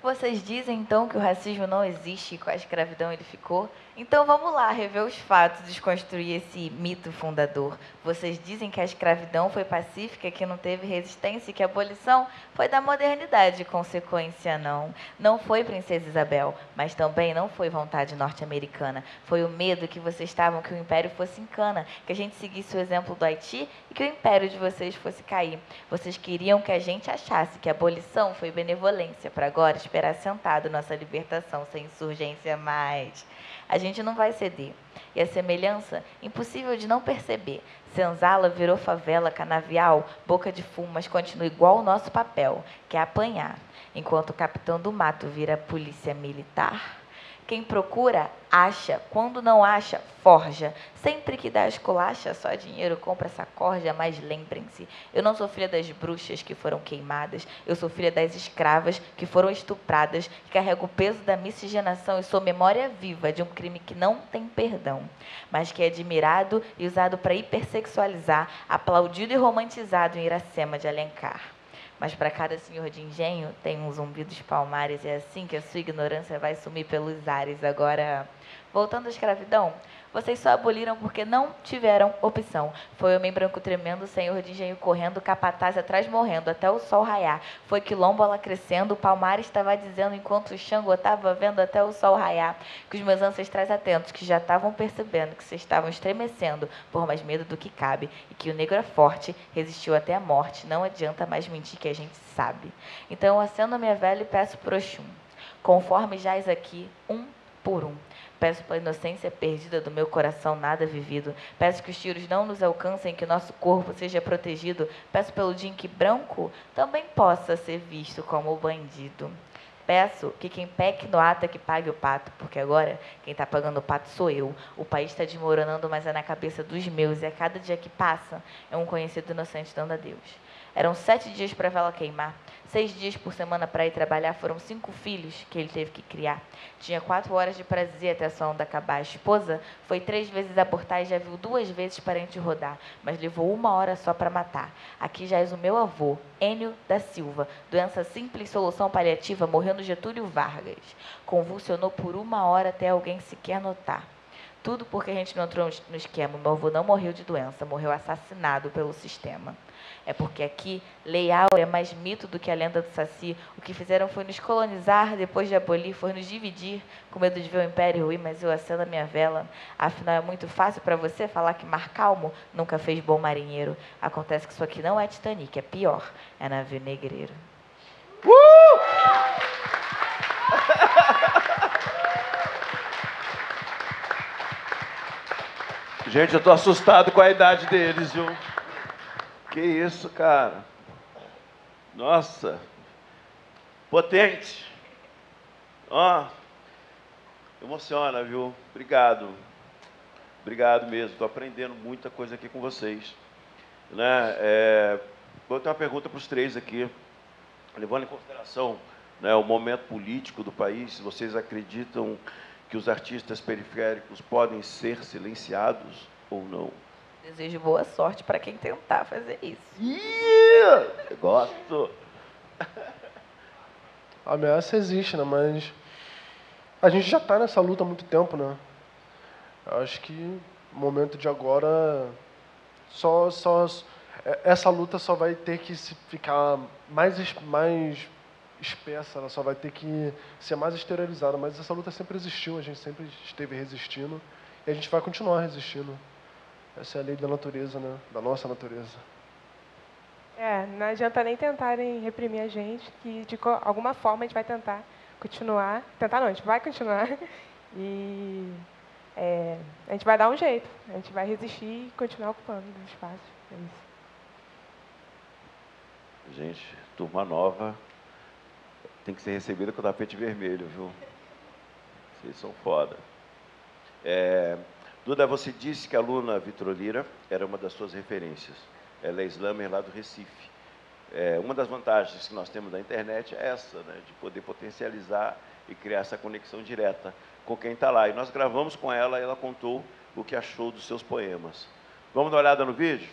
Vocês dizem, então, que o racismo não existe e com a escravidão ele ficou? Então vamos lá, rever os fatos, desconstruir esse mito fundador. Vocês dizem que a escravidão foi pacífica, que não teve resistência e que a abolição foi da modernidade. Consequência, não. Não foi Princesa Isabel, mas também não foi vontade norte-americana. Foi o medo que vocês estavam que o império fosse em cana, que a gente seguisse o exemplo do Haiti e que o império de vocês fosse cair. Vocês queriam que a gente achasse que a abolição foi benevolência, para agora esperar sentado nossa libertação sem insurgência mais. A gente não vai ceder. E a semelhança, impossível de não perceber. Senzala virou favela, canavial, boca de fumo, mas continua igual o nosso papel, que é apanhar. Enquanto o capitão do mato vira polícia militar. Quem procura, acha. Quando não acha, forja. Sempre que dá esculacha, só dinheiro compra essa corja, mas lembrem-se, eu não sou filha das bruxas que foram queimadas, eu sou filha das escravas que foram estupradas, que carrego o peso da miscigenação e sou memória viva de um crime que não tem perdão, mas que é admirado e usado para hipersexualizar, aplaudido e romantizado em Iracema de Alencar. Mas para cada senhor de engenho tem um zumbi dos palmares, e é assim que a sua ignorância vai sumir pelos ares. Agora, voltando à escravidão, vocês só aboliram porque não tiveram opção. Foi o homem branco tremendo, senhor de engenho correndo, capataz atrás morrendo, até o sol raiar. Foi quilombola crescendo, o palmar estava dizendo, enquanto o Xangô estava vendo até o sol raiar, que os meus ancestrais atentos, que já estavam percebendo que vocês estavam estremecendo por mais medo do que cabe, e que o negro é forte, resistiu até a morte, não adianta mais mentir que a gente sabe. Então eu acendo a minha vela e peço pro Oxum, conforme jaz aqui, um por um. Peço pela inocência perdida do meu coração nada vivido. Peço que os tiros não nos alcancem, que o nosso corpo seja protegido. Peço pelo dia em que branco também possa ser visto como bandido. Peço que quem peque no ato é que pague o pato, porque agora quem está pagando o pato sou eu. O país está desmoronando, mas é na cabeça dos meus, e a cada dia que passa é um conhecido inocente dando a Deus. Eram 7 dias para a vela queimar. 6 dias por semana para ir trabalhar. Foram 5 filhos que ele teve que criar. Tinha 4 horas de prazer até a sua onda acabar. A esposa foi 3 vezes abortar e já viu 2 vezes parente rodar, mas levou 1 hora só para matar. Aqui já és o meu avô, Enio da Silva. Doença simples, solução paliativa, morreu no Getúlio Vargas. Convulsionou por 1 hora até alguém sequer notar. Tudo porque a gente não entrou no esquema. Meu avô não morreu de doença, morreu assassinado pelo sistema. É porque aqui, Lei Áurea é mais mito do que a lenda do Saci. O que fizeram foi nos colonizar, depois de abolir, foi nos dividir, com medo de ver o império ruir, mas eu acendo a minha vela. Afinal, é muito fácil para você falar que Mar Calmo nunca fez bom marinheiro. Acontece que isso aqui não é Titanic, é pior, é navio negreiro. Gente, eu tô assustado com a idade deles, viu? Que isso, cara? Nossa. Potente. Ó. Emociona, viu? Obrigado. Obrigado mesmo. Estou aprendendo muita coisa aqui com vocês. Né? Vou ter uma pergunta para os três aqui. Levando em consideração, né, o momento político do país, vocês acreditam que os artistas periféricos podem ser silenciados ou não? Desejo boa sorte para quem tentar fazer isso. Eu gosto. A ameaça existe, né? Mas a gente já está nessa luta há muito tempo, né? Eu acho que o momento de agora, essa luta só vai ter que ficar mais espessa, ela só vai ter que ser mais exteriorizada. Mas essa luta sempre existiu, a gente sempre esteve resistindo e a gente vai continuar resistindo. Essa é a lei da natureza, né? Da nossa natureza. Não adianta nem tentarem reprimir a gente, que de alguma forma a gente vai tentar continuar. Tentar não, a gente vai continuar. E a gente vai dar um jeito. A gente vai resistir e continuar ocupando os espaços. É isso. Gente, turma nova tem que ser recebida com o tapete vermelho, viu? Vocês são foda. Duda, você disse que a aluna Vitrolira era uma das suas referências. Ela é slammer lá do Recife. Uma das vantagens que nós temos da internet é essa, né, de poder potencializar e criar essa conexão direta com quem está lá. E nós gravamos com ela e ela contou o que achou dos seus poemas. Vamos dar uma olhada no vídeo?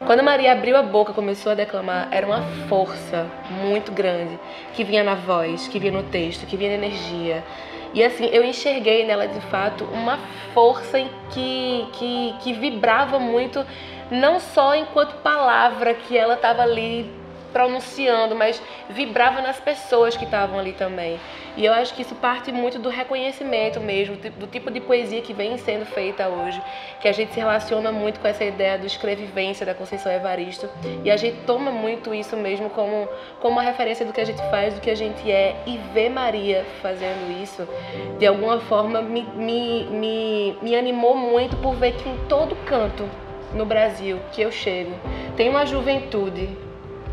Quando Maria abriu a boca, começou a declamar, era uma força muito grande que vinha na voz, que vinha no texto, que vinha na energia. E assim, eu enxerguei nela, de fato, uma força que vibrava muito, não só enquanto palavra que ela estava ali pronunciando, mas vibrava nas pessoas que estavam ali também. E eu acho que isso parte muito do reconhecimento mesmo, do tipo de poesia que vem sendo feita hoje, que a gente se relaciona muito com essa ideia do escrevivência da Conceição Evaristo, e a gente toma muito isso mesmo como uma referência do que a gente faz, do que a gente é, e ver Maria fazendo isso, de alguma forma me animou muito por ver que em todo canto no Brasil que eu chego, tem uma juventude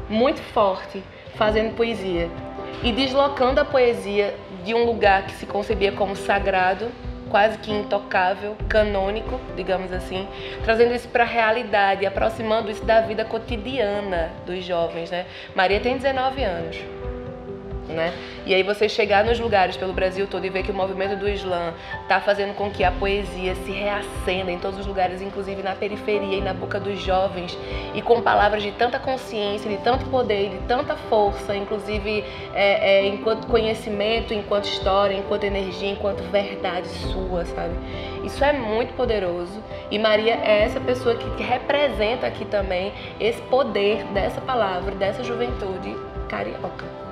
muito forte fazendo poesia e deslocando a poesia de um lugar que se concebia como sagrado, quase que intocável, canônico, digamos assim, trazendo isso para a realidade, aproximando isso da vida cotidiana dos jovens, né? Maria tem 19 anos. Né? E aí você chegar nos lugares pelo Brasil todo e ver que o movimento do Islã está fazendo com que a poesia se reacenda em todos os lugares, inclusive na periferia e na boca dos jovens, e com palavras de tanta consciência, de tanto poder, de tanta força, inclusive enquanto conhecimento, enquanto história, enquanto energia, enquanto verdade sua, sabe? Isso é muito poderoso, e Maria é essa pessoa que representa aqui também esse poder dessa palavra, dessa juventude carioca.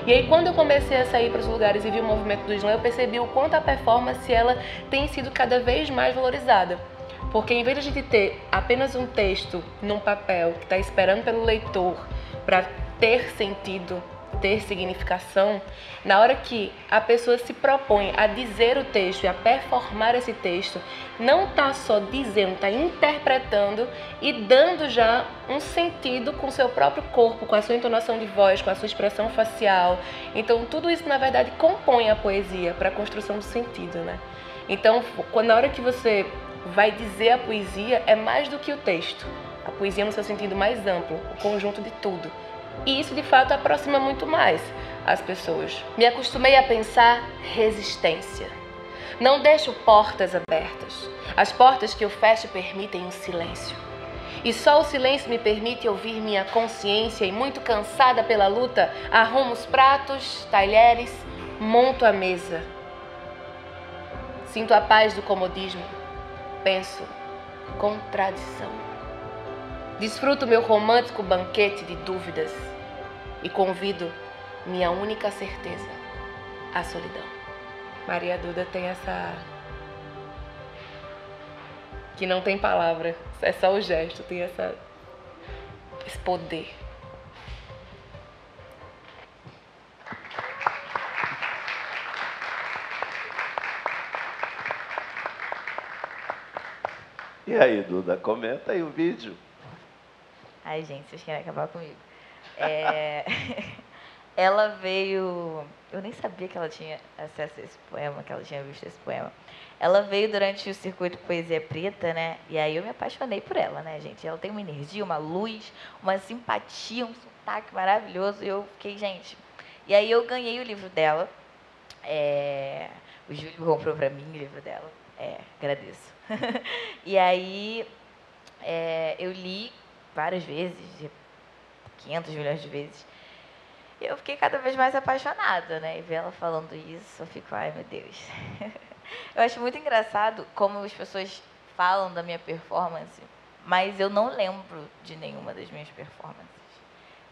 E aí, quando eu comecei a sair para os lugares e vi o movimento do Islã, eu percebi o quanto a performance ela tem sido cada vez mais valorizada. Porque em vez de a gente ter apenas um texto num papel que está esperando pelo leitor para ter sentido, ter significação, na hora que a pessoa se propõe a dizer o texto e a performar esse texto, não está só dizendo, está interpretando e dando já um sentido com o seu próprio corpo, com a sua entonação de voz, com a sua expressão facial. Então tudo isso na verdade compõe a poesia para a construção do sentido, né? Então na hora que você vai dizer a poesia, é mais do que o texto. A poesia no seu sentido mais amplo, o conjunto de tudo. E isso, de fato, aproxima muito mais as pessoas. Me acostumei a pensar resistência. Não deixo portas abertas. As portas que eu fecho permitem o silêncio. E só o silêncio me permite ouvir minha consciência e, muito cansada pela luta, arrumo os pratos, talheres, monto a mesa. Sinto a paz do comodismo. Penso, contradição. Desfruto meu romântico banquete de dúvidas e convido minha única certeza, a solidão. Maria Duda tem essa... que não tem palavra, é só o gesto, tem esse poder. E aí, Duda, comenta aí o vídeo. Ai, gente, vocês querem acabar comigo. Ela veio... Eu nem sabia que ela tinha acesso a esse poema, que ela tinha visto esse poema. Ela veio durante o circuito Poesia Preta, né? E aí eu me apaixonei por ela, né, gente? Ela tem uma energia, uma luz, uma simpatia, um sotaque maravilhoso. E eu fiquei, gente... E aí eu ganhei o livro dela. O Júlio comprou pra mim o livro dela. Agradeço. E aí eu li várias vezes, 500 milhões de vezes. E eu fiquei cada vez mais apaixonada, né? E ver ela falando isso, eu fico, ai meu Deus. Eu acho muito engraçado como as pessoas falam da minha performance, mas eu não lembro de nenhuma das minhas performances.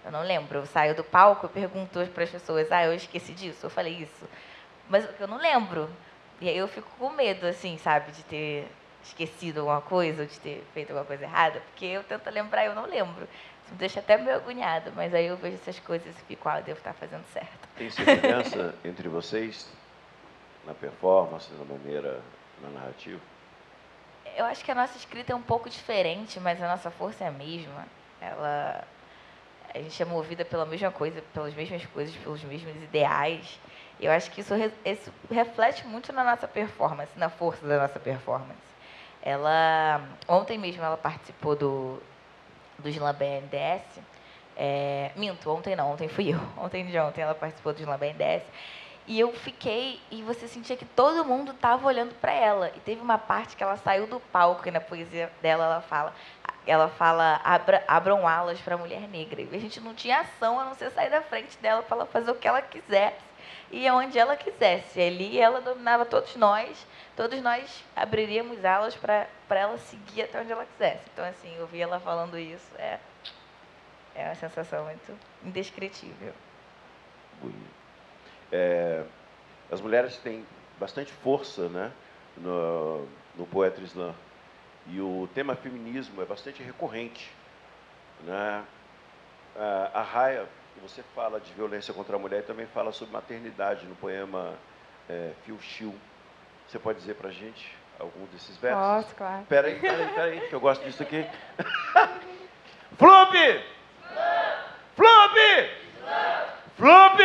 Eu não lembro. Eu saio do palco, eu pergunto para as pessoas, eu esqueci disso, eu falei isso. Mas eu não lembro. E aí eu fico com medo, assim, sabe, de ter esquecido alguma coisa, ou de ter feito alguma coisa errada, porque eu tento lembrar e eu não lembro. Isso me deixa até meio agoniada, mas aí eu vejo essas coisas e fico, eu devo estar fazendo certo. Tem semelhança entre vocês na performance, na maneira, na narrativa? Eu acho que a nossa escrita é um pouco diferente, mas a nossa força é a mesma. A gente é movida pela mesma coisa, pelas mesmas coisas, pelos mesmos ideais. Eu acho que isso reflete muito na nossa performance, na força da nossa performance. Ontem mesmo ela participou do Slam BNDES. Minto, ontem não, ontem fui eu. Ontem de ontem ela participou do Slam BNDES. E eu fiquei, e você sentia que todo mundo estava olhando para ela. E teve uma parte que ela saiu do palco, e na poesia dela ela fala abram alas para a mulher negra. E a gente não tinha ação a não ser sair da frente dela para ela fazer o que ela quisesse. E aonde ela quisesse. Ali ela dominava todos nós abriríamos alas para ela seguir até onde ela quisesse. Então, assim, ouvir ela falando isso é uma sensação muito indescritível. Bonito. As mulheres têm bastante força, né, no Poetry Slam. E o tema feminismo é bastante recorrente, né? A Raya, você fala de violência contra a mulher e também fala sobre maternidade no poema Fio Chiu. Você pode dizer pra gente algum desses versos? Posso, claro. Peraí, que eu gosto disso aqui. Flup! Flup! Flup!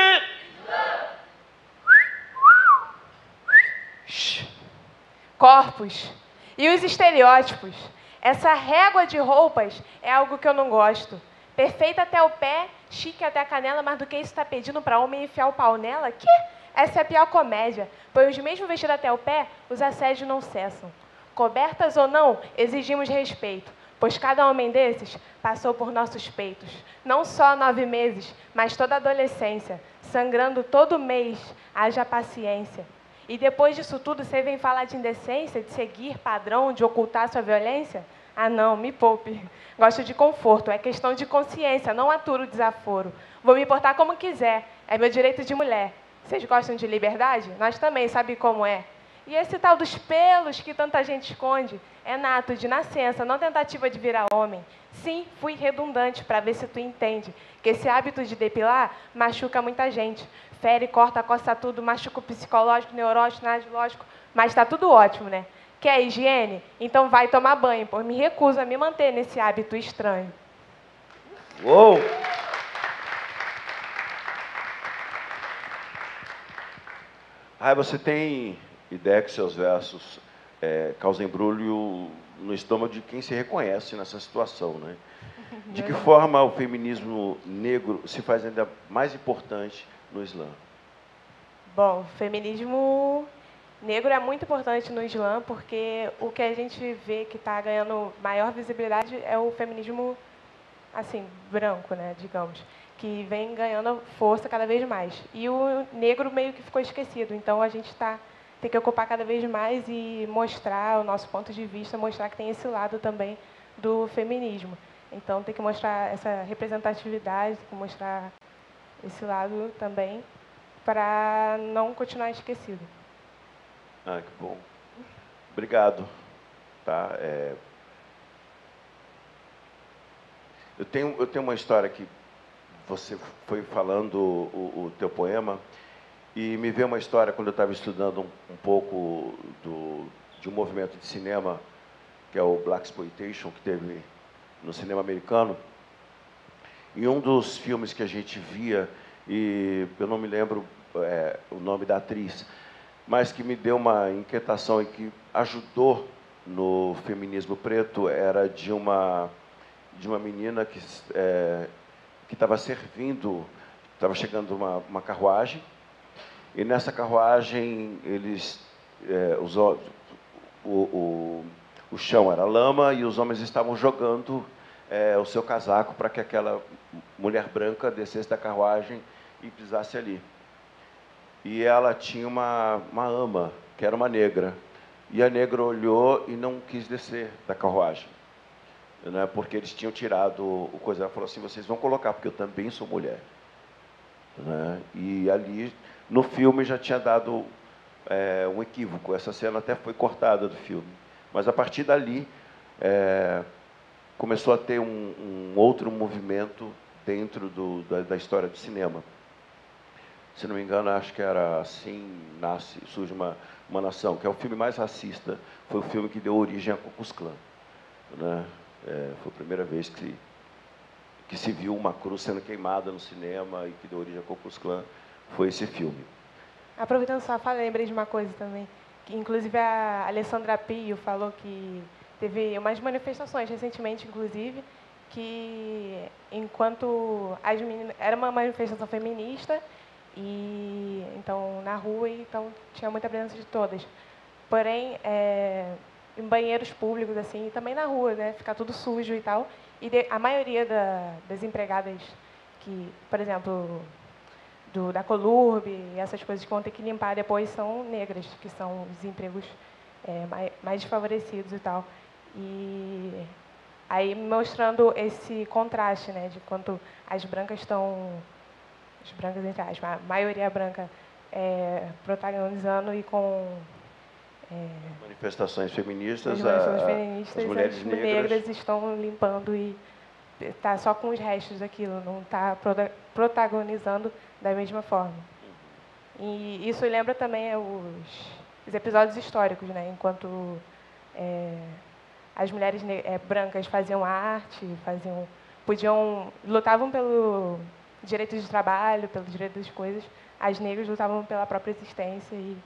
Corpos e os estereótipos. Essa régua de roupas é algo que eu não gosto. Perfeita até o pé, chique até a canela, mas do que isso está pedindo para homem enfiar o pau nela? Que? Essa é a pior comédia, pois mesmo vestido até o pé, os assédios não cessam. Cobertas ou não, exigimos respeito, pois cada homem desses passou por nossos peitos. Não só 9 meses, mas toda a adolescência, sangrando todo mês, haja paciência. E depois disso tudo, você vem falar de indecência, de seguir padrão, de ocultar sua violência? Ah, não, me poupe. Gosto de conforto, é questão de consciência, não aturo desaforo. Vou me portar como quiser, é meu direito de mulher. Vocês gostam de liberdade? Nós também, sabe como é? E esse tal dos pelos que tanta gente esconde é nato, de nascença, não tentativa de virar homem. Sim, fui redundante para ver se tu entende que esse hábito de depilar machuca muita gente. Fere, corta, coça tudo, machuca o psicológico, neurótico, neurológico, mas está tudo ótimo, né? Quer higiene? Então vai tomar banho, pois me recuso a me manter nesse hábito estranho. Uou! Você tem ideia que seus versos causam embrulho no estômago de quem se reconhece nessa situação, né? De que forma o feminismo negro se faz ainda mais importante no Islã? Bom, o feminismo negro é muito importante no Islã, porque o que a gente vê que está ganhando maior visibilidade é o feminismo, assim, branco, né, digamos, que vem ganhando força cada vez mais. E o negro meio que ficou esquecido, então a gente tem que ocupar cada vez mais e mostrar o nosso ponto de vista, mostrar que tem esse lado também do feminismo. Então tem que mostrar essa representatividade, tem que mostrar esse lado também, para não continuar esquecido. Ah, que bom. Obrigado. Tá? Eu tenho uma história que você foi falando o teu poema, e me veio uma história quando eu estava estudando um pouco de um movimento de cinema, que é o Black Exploitation, que teve no cinema americano. E um dos filmes que a gente via, e eu não me lembro o nome da atriz, mas que me deu uma inquietação e que ajudou no feminismo preto, era de uma menina que estava servindo, estava chegando uma carruagem, e nessa carruagem o chão era lama e os homens estavam jogando o seu casaco para que aquela mulher branca descesse da carruagem e pisasse ali. E ela tinha uma ama, que era uma negra. E a negra olhou e não quis descer da carruagem, né, porque eles tinham tirado o coisa. Ela falou assim: vocês vão colocar, porque eu também sou mulher. Né? E ali, no filme, já tinha dado um equívoco. Essa cena até foi cortada do filme. Mas, a partir dali, começou a ter um outro movimento dentro da história do cinema. Se não me engano, acho que era Assim Surge uma Nação, que é o filme mais racista. Foi o filme que deu origem a Ku Klux Klan. Né? Foi a primeira vez que se viu uma cruz sendo queimada no cinema e que deu origem a Ku Klux Klan. Foi esse filme. Aproveitando sua fala, lembrei de uma coisa também, que inclusive a Alessandra Pio falou que teve umas manifestações recentemente, inclusive, que enquanto as meninas, era uma manifestação feminista, e então na rua, então tinha muita presença de todas. Porém, em banheiros públicos assim, e também na rua, né, ficar tudo sujo e tal. E a maioria das empregadas que, por exemplo, da Colurb, essas coisas que vão ter que limpar depois são negras, que são os empregos mais desfavorecidos e tal. E aí mostrando esse contraste, né, de quanto as brancas entre aspas, a maioria branca protagonizando e com manifestações feministas, as mulheres negras estão limpando e está só com os restos daquilo, não está protagonizando da mesma forma. E isso lembra também os episódios históricos, né? Enquanto as mulheres brancas faziam arte, lutavam pelo direito de trabalho, pelo direito das coisas, as negras lutavam pela própria existência e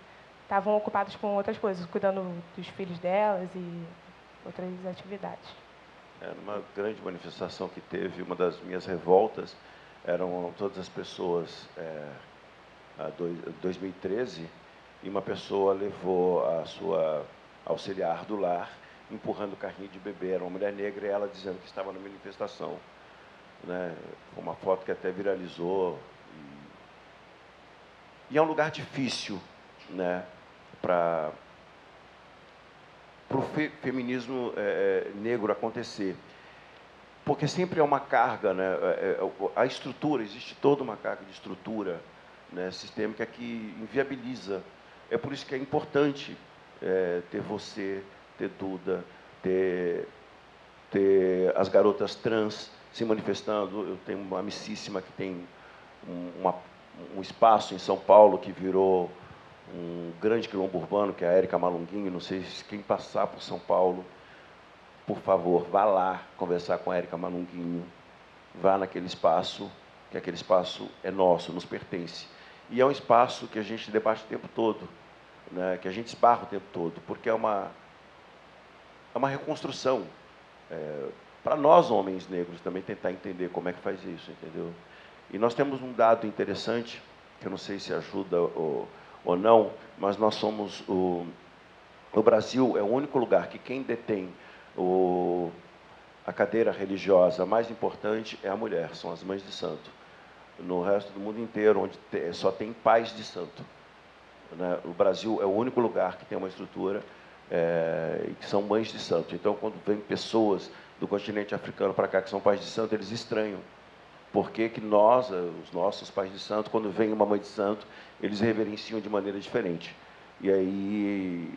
estavam ocupadas com outras coisas, cuidando dos filhos delas e outras atividades. Uma grande manifestação que teve, uma das minhas revoltas, eram todas as pessoas, 2013, e uma pessoa levou a sua auxiliar do lar, empurrando o carrinho de bebê, era uma mulher negra, e ela dizendo que estava na manifestação. Né? Uma foto que até viralizou. E é um lugar difícil, né, para o feminismo negro acontecer. Porque sempre é uma carga, né, a estrutura, existe toda uma carga de estrutura, né, sistêmica que inviabiliza. É por isso que é importante ter você, ter Duda, ter as garotas trans se manifestando. Eu tenho uma amicíssima que tem um espaço em São Paulo que virou um grande quilombo urbano, que é a Érica Malunguinho. Não sei se quem passar por São Paulo, por favor, vá lá conversar com a Érica Malunguinho, vá naquele espaço, que aquele espaço é nosso, nos pertence. E é um espaço que a gente debate o tempo todo, né, que a gente esbarra o tempo todo, porque é uma reconstrução. Para nós, homens negros, também tentar entender como é que faz isso, entendeu? E nós temos um dado interessante, que eu não sei se ajuda o ou não, mas nós somos o Brasil é o único lugar que quem detém a cadeira religiosa mais importante é a mulher, são as mães de santo. No resto do mundo inteiro, onde só tem pais de santo, né? O Brasil é o único lugar que tem uma estrutura que são mães de santo. Então, quando vem pessoas do continente africano para cá que são pais de santo, eles estranham. Por que nós, os nossos pais de santo, quando vem uma mãe de santo, eles reverenciam de maneira diferente? E aí,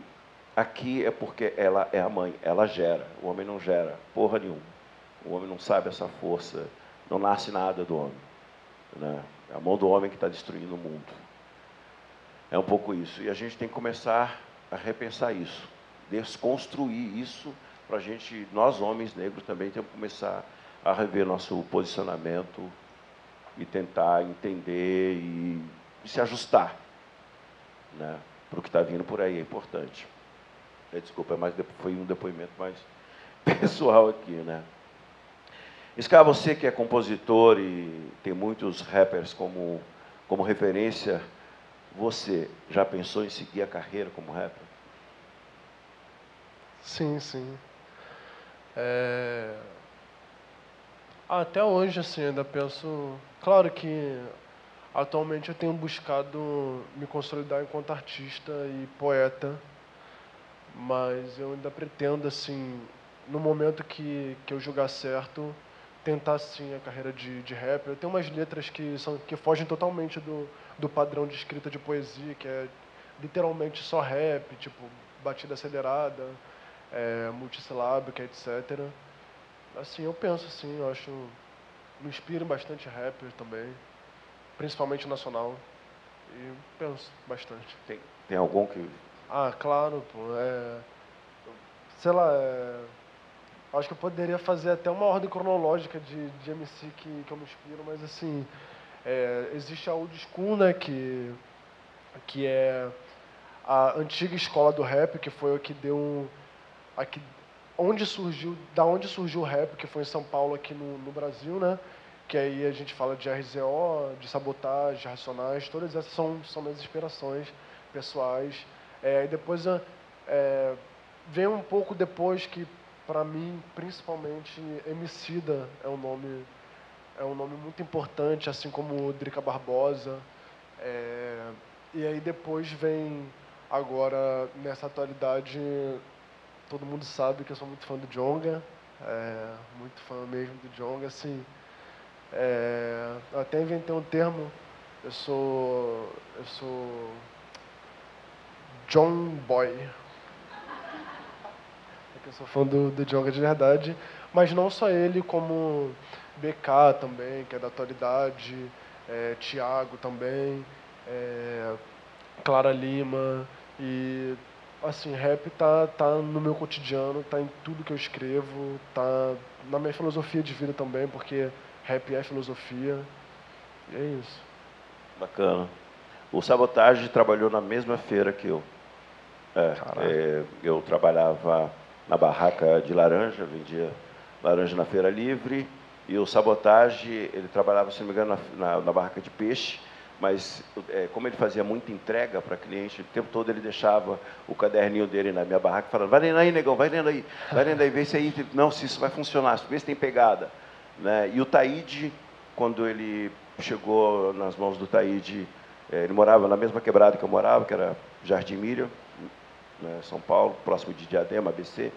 aqui é porque ela é a mãe, ela gera, o homem não gera porra nenhuma. O homem não sabe essa força, não nasce nada do homem, né? É a mão do homem que está destruindo o mundo. É um pouco isso. E a gente tem que começar a repensar isso, desconstruir isso, para a gente, nós homens negros também, temos que começar a rever nosso posicionamento e tentar entender e se ajustar, né, para o que está vindo por aí. É importante. Desculpa, mas foi um depoimento mais pessoal aqui, né? Scar, você que é compositor e tem muitos rappers como referência, você já pensou em seguir a carreira como rapper? Sim, sim. Até hoje, assim, ainda penso... Claro que atualmente eu tenho buscado me consolidar enquanto artista e poeta, mas eu ainda pretendo, assim, no momento que eu julgar certo, tentar, sim, a carreira de rapper. Eu tenho umas letras que fogem totalmente do padrão de escrita de poesia, que é literalmente só rap, tipo, batida acelerada, multissilábica, etc. Assim, eu penso assim, eu acho... Me inspiro em bastante rapper também, principalmente nacional, e penso bastante. Tem algum que... Ah, claro, pô, sei lá, acho que eu poderia fazer até uma ordem cronológica de MC que eu me inspiro, mas assim, existe a Old School, né, que é a antiga escola do rap, que foi o que deu da onde surgiu o rap, que foi em São Paulo, aqui no Brasil, né? Que aí a gente fala de RZO, de Sabotagem, Racionais, todas essas são minhas inspirações pessoais. E depois vem um pouco depois que, para mim, principalmente, Emicida é um nome muito importante, assim como Drica Barbosa. E aí depois vem, agora, nessa atualidade, todo mundo sabe que eu sou muito fã do Djonga, muito fã mesmo do Djonga, assim. Eu até inventei um termo, eu sou John Boy. Eu sou fã do Djonga de verdade, mas não só ele, como BK também, que é da atualidade, Thiago também, Clara Lima, e assim, rap tá no meu cotidiano, tá em tudo que eu escrevo, tá na minha filosofia de vida também, porque rap é filosofia, e é isso. Bacana. O Sabotagem trabalhou na mesma feira que eu. Eu trabalhava na barraca de laranja, vendia laranja na Feira Livre, e o Sabotagem, ele trabalhava, se não me engano, na barraca de peixe, mas como ele fazia muita entrega para cliente, o tempo todo ele deixava o caderninho dele na minha barraca, falando, vai lendo aí, negão, vai lendo aí, vê se aí, não, se isso vai funcionar, vê se tem pegada. Né? E o Taíde, quando ele chegou nas mãos do Taíde, ele morava na mesma quebrada que eu morava, que era Jardim Miriam, né, São Paulo, próximo de Diadema, ABC.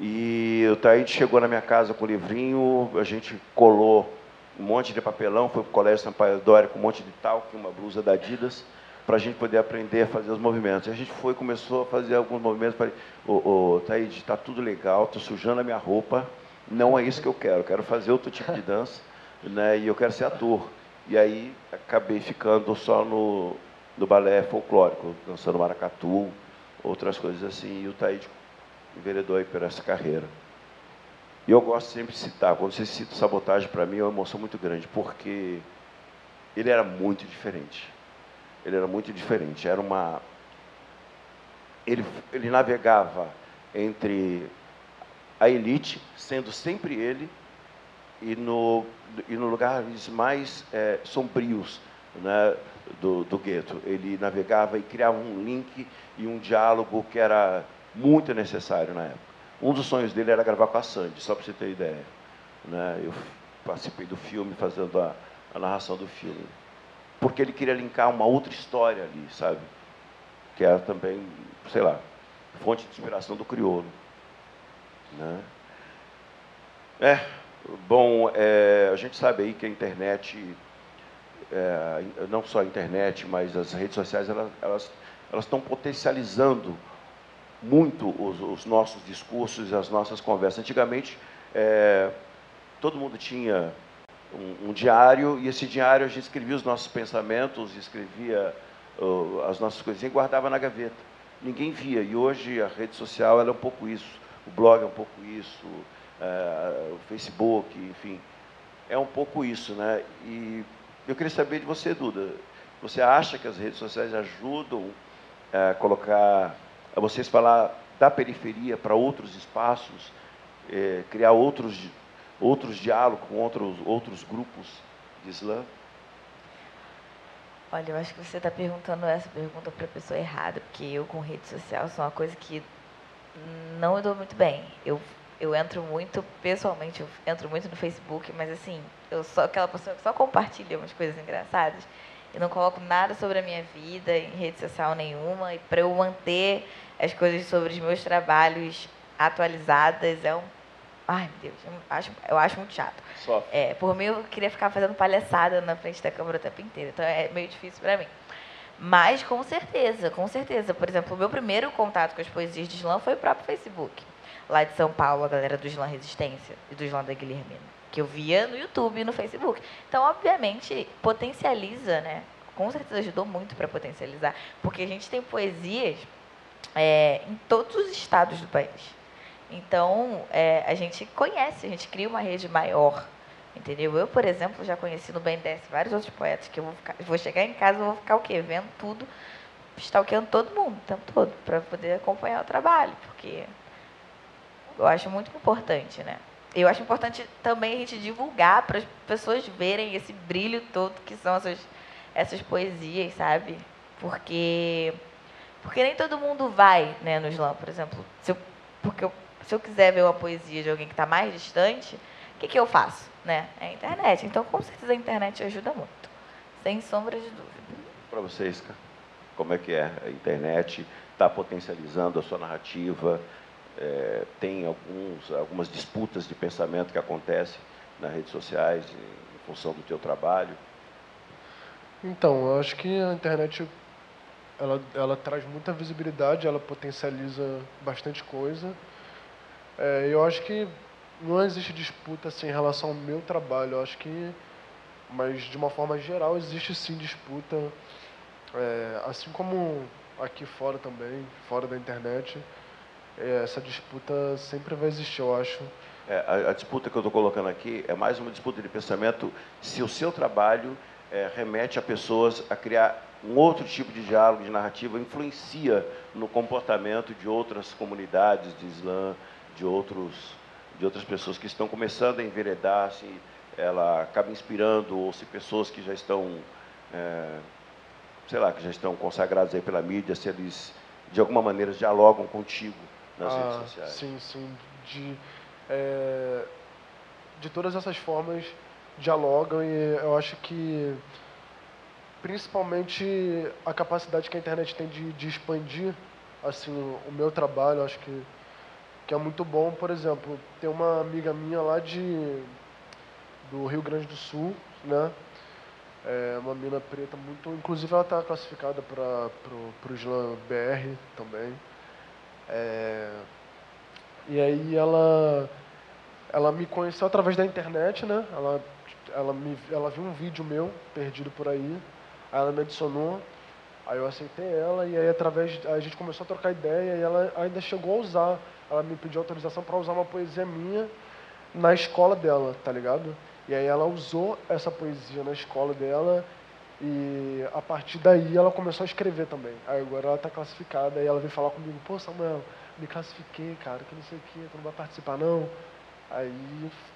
E o Taíde chegou na minha casa com o livrinho, a gente colou um monte de papelão, foi para o Colégio Sampaio Dória com um monte de talco, uma blusa da Adidas, para a gente poder aprender a fazer os movimentos. E a gente começou a fazer alguns movimentos, falei, Taíde, está tudo legal, estou sujando a minha roupa, não é isso que eu quero fazer outro tipo de dança, né, e eu quero ser ator. E aí acabei ficando só no balé folclórico, dançando maracatu, outras coisas assim, e o Taíde enveredou aí por essa carreira. E eu gosto sempre de citar, quando você cita Sabotagem, para mim é uma emoção muito grande, porque ele era muito diferente. Ele era muito diferente. Ele navegava entre a elite, sendo sempre ele, e no lugares mais sombrios né, do gueto. Ele navegava e criava um link e um diálogo que era muito necessário na época. Um dos sonhos dele era gravar com a Sandy, só para você ter ideia. Né? Eu participei do filme, fazendo a narração do filme. Porque ele queria linkar uma outra história ali, sabe? Que era também, sei lá, fonte de inspiração do crioulo. Né? Bom, a gente sabe aí que a internet, não só a internet, mas as redes sociais, elas estão potencializando muito os nossos discursos e as nossas conversas. Antigamente, todo mundo tinha um diário, e esse diário a gente escrevia os nossos pensamentos, escrevia as nossas coisinhas e guardava na gaveta. Ninguém via, e hoje a rede social ela é um pouco isso, o blog é um pouco isso, o Facebook, enfim, é um pouco isso, né? E eu queria saber de você, Duda, você acha que as redes sociais ajudam a colocar, a vocês falar da periferia para outros espaços, criar outros diálogos com outros grupos de slam? Olha, eu acho que você está perguntando essa pergunta para a pessoa errada, porque eu com rede social sou uma coisa que não me dou muito bem. Eu entro muito, pessoalmente, eu entro muito no Facebook, mas assim, eu sou aquela pessoa que só compartilha umas coisas engraçadas. Eu não coloco nada sobre a minha vida em rede social nenhuma, e para eu manter as coisas sobre os meus trabalhos atualizadas ai, meu Deus, eu acho muito chato. Por mim, eu queria ficar fazendo palhaçada na frente da câmera o tempo inteiro, então é meio difícil para mim. Mas, com certeza. Por exemplo, o meu primeiro contato com as poesias de slam foi o próprio Facebook. Lá de São Paulo, a galera do Slam Resistência e do Slam da Guilhermina, que eu via no YouTube e no Facebook. Então, obviamente, potencializa, né? Com certeza ajudou muito para potencializar, porque a gente tem poesias em todos os estados do país. Então, a gente conhece, a gente cria uma rede maior, entendeu? Eu, por exemplo, já conheci no BNDES vários outros poetas que eu vou chegar em casa e vou ficar o quê? Vendo tudo, stalkeando todo mundo o tempo todo, para poder acompanhar o trabalho, porque eu acho muito importante, né? Eu acho importante também a gente divulgar para as pessoas verem esse brilho todo que são essas poesias, sabe? Porque nem todo mundo vai, né, no slam, por exemplo. Se eu quiser ver uma poesia de alguém que está mais distante, o que eu faço? Né? É a internet. Então, com certeza, a internet ajuda muito. Sem sombra de dúvida. Para vocês, como é que é? A internet está potencializando a sua narrativa? Tem algumas disputas de pensamento que acontecem nas redes sociais em função do teu trabalho? Então, eu acho que a internet ela traz muita visibilidade, ela potencializa bastante coisa. Eu acho que não existe disputa assim, em relação ao meu trabalho. Eu acho que, mas de uma forma geral, existe sim disputa, assim como aqui fora também, fora da internet. Essa disputa sempre vai existir, eu acho. A disputa que eu estou colocando aqui é mais uma disputa de pensamento se o seu trabalho remete a pessoas a criar um outro tipo de diálogo, de narrativa, influencia no comportamento de outras comunidades de slam, de outras pessoas que estão começando a enveredar, se ela acaba inspirando, ou se pessoas que já estão, sei lá, que já estão consagrados aí pela mídia, se eles, de alguma maneira, dialogam contigo nas redes sociais. Sim. De todas essas formas, dialogam, e eu acho que, principalmente, a capacidade que a internet tem de expandir assim, o meu trabalho, eu acho que é muito bom. Por exemplo, tem uma amiga minha lá do Rio Grande do Sul, né? Uma mina preta muito... Inclusive, ela está classificada para o Slam BR também. E aí ela me conheceu através da internet, né? Ela viu um vídeo meu perdido por aí, ela me adicionou, aí eu aceitei ela, e aí a gente começou a trocar ideia, e ela ainda chegou a usar, ela me pediu autorização para usar uma poesia minha na escola dela, tá ligado? E aí ela usou essa poesia na escola dela, e a partir daí ela começou a escrever também. Aí agora ela está classificada, e ela veio falar comigo: pô, Samuel, me classifiquei, cara, que não sei o que, tu não vai participar não? Aí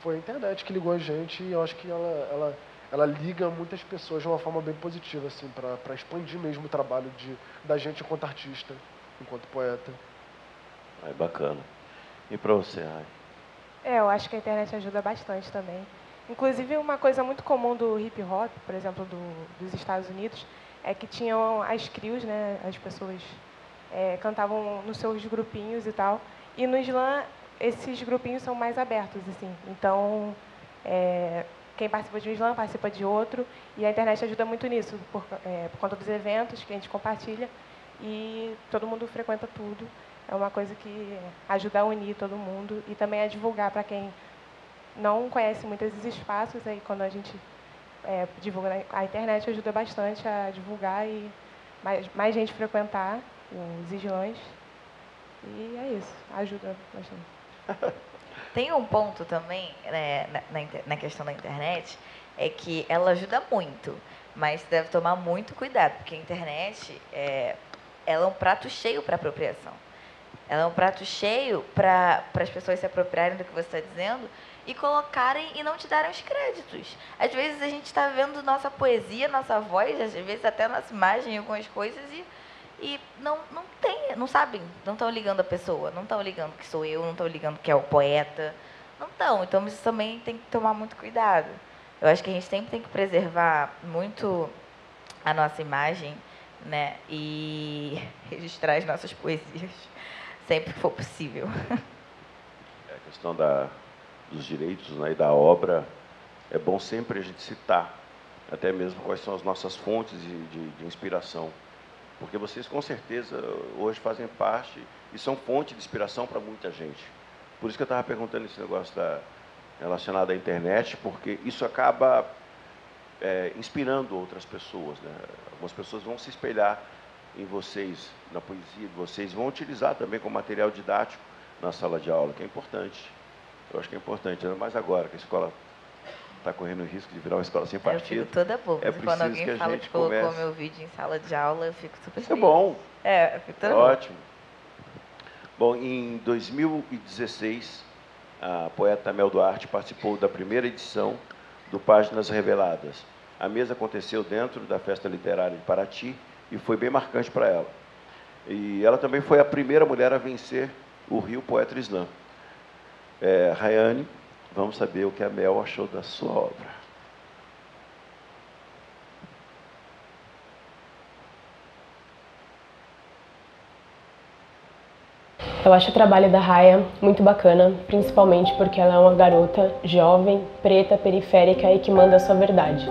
foi a internet que ligou a gente, e eu acho que ela liga muitas pessoas de uma forma bem positiva, assim, para expandir mesmo o trabalho da gente enquanto artista, enquanto poeta. É bacana. E para você, Rai? Eu acho que a internet ajuda bastante também. Inclusive, uma coisa muito comum do hip hop, por exemplo, dos Estados Unidos, é que tinham as crews, né? As pessoas cantavam nos seus grupinhos e tal. E no slam, esses grupinhos são mais abertos, assim. Então, quem participa de um slam participa de outro. E a internet ajuda muito nisso, por conta dos eventos que a gente compartilha. E todo mundo frequenta tudo. É uma coisa que ajuda a unir todo mundo e também a divulgar para quem não conhece muito esses espaços. Aí, quando a gente divulga a internet, ajuda bastante a divulgar e mais gente frequentar os slams. E é isso, ajuda bastante. Tem um ponto também, né, na questão da internet, é que ela ajuda muito, mas deve tomar muito cuidado, porque a internet ela é um prato cheio para apropriação. Ela é um prato cheio para as pessoas se apropriarem do que você está dizendo e colocarem e não te darem os créditos. Às vezes a gente está vendo nossa poesia, nossa voz, às vezes até nossa imagem, algumas coisas e não sabem, não estão ligando a pessoa, não estão ligando que sou eu, não estão ligando que é o poeta, não estão. Então isso também tem que tomar muito cuidado. Eu acho que a gente sempre tem que preservar muito a nossa imagem, né, e registrar as nossas poesias sempre que for possível. A questão dos direitos, né, e da obra, é bom sempre a gente citar, até mesmo quais são as nossas fontes de inspiração. Porque vocês, com certeza, hoje fazem parte e são fonte de inspiração para muita gente. Por isso que eu estava perguntando esse negócio relacionado à internet, porque isso acaba inspirando outras pessoas, né? Algumas pessoas vão se espelhar em vocês, na poesia de vocês, vão utilizar também como material didático na sala de aula, que é importante. Eu acho que é importante, ainda mais agora, que a escola está correndo o risco de virar uma escola sem partido. Eu fico toda boba. Quando alguém fala que colocou meu vídeo em sala de aula, eu fico super feliz. Isso é bom. Eu fico toda boba. Ótimo. Bom, em 2016, a poeta Mel Duarte participou da primeira edição do Páginas Reveladas. A mesa aconteceu dentro da Festa Literária de Paraty e foi bem marcante para ela. E ela também foi a primeira mulher a vencer o Rio Poetry Slam. Rayane, vamos saber o que a Mel achou da sua obra. Eu acho o trabalho da Raya muito bacana, principalmente porque ela é uma garota jovem, preta, periférica e que manda a sua verdade.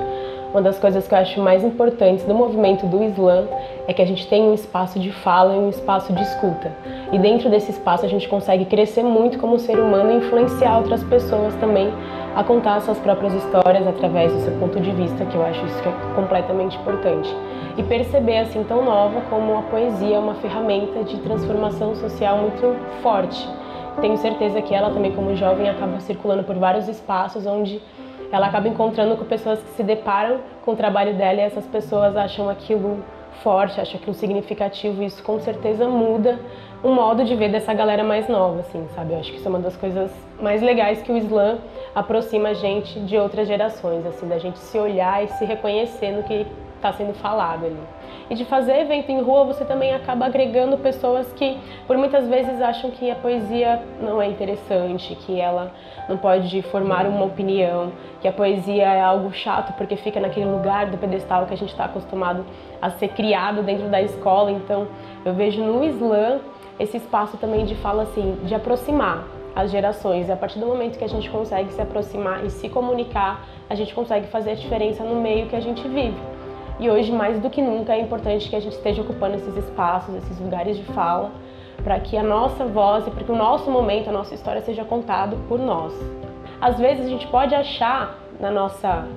Uma das coisas que eu acho mais importantes do movimento do slam é que a gente tem um espaço de fala e um espaço de escuta. E dentro desse espaço a gente consegue crescer muito como ser humano e influenciar outras pessoas também a contar suas próprias histórias através do seu ponto de vista, que eu acho isso que é completamente importante. E perceber assim tão nova como a poesia é uma ferramenta de transformação social muito forte. Tenho certeza que ela também, como jovem, acaba circulando por vários espaços onde ela acaba encontrando com pessoas que se deparam com o trabalho dela e essas pessoas acham aquilo forte, acham aquilo significativo, e isso com certeza muda o modo de ver dessa galera mais nova, assim, sabe? Eu acho que isso é uma das coisas mais legais que o slam aproxima a gente de outras gerações, assim, da gente se olhar e se reconhecer no que está sendo falado ali. E de fazer evento em rua, você também acaba agregando pessoas que, por muitas vezes, acham que a poesia não é interessante, que ela não pode formar uma opinião, que a poesia é algo chato porque fica naquele lugar do pedestal que a gente está acostumado a ser criado dentro da escola. Então, eu vejo no slam esse espaço também de fala assim, de aproximar as gerações. E a partir do momento que a gente consegue se aproximar e se comunicar, a gente consegue fazer a diferença no meio que a gente vive. E hoje, mais do que nunca, é importante que a gente esteja ocupando esses espaços, esses lugares de fala, para que a nossa voz e para que o nosso momento, a nossa história seja contado por nós. Às vezes a gente pode achar, na nossa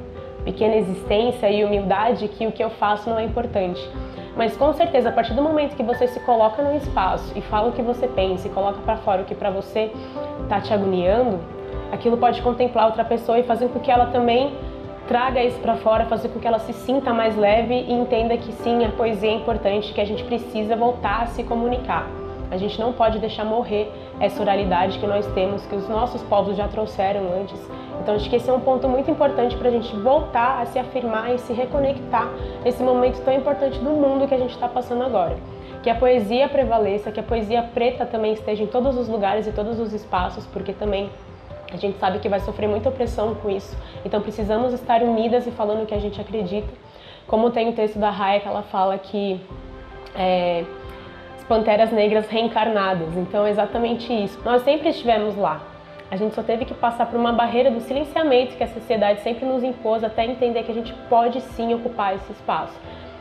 pequena existência e humildade, que o que eu faço não é importante. Mas com certeza, a partir do momento que você se coloca num espaço e fala o que você pensa e coloca para fora o que para você está te agoniando, aquilo pode contemplar outra pessoa e fazer com que ela também traga isso para fora, fazer com que ela se sinta mais leve e entenda que sim, a poesia é importante, que a gente precisa voltar a se comunicar. A gente não pode deixar morrer essa oralidade que nós temos, que os nossos povos já trouxeram antes Então acho que esse é um ponto muito importante para a gente voltar a se afirmar e se reconectar nesse momento tão importante do mundo que a gente está passando agora. Que a poesia prevaleça, que a poesia preta também esteja em todos os lugares e todos os espaços, porque também a gente sabe que vai sofrer muita opressão com isso. Então precisamos estar unidas e falando o que a gente acredita. Como tem o texto da Raya que ela fala que as panteras negras reencarnadas. Então é exatamente isso. Nós sempre estivemos lá. A gente só teve que passar por uma barreira do silenciamento que a sociedade sempre nos impôs até entender que a gente pode sim ocupar esse espaço.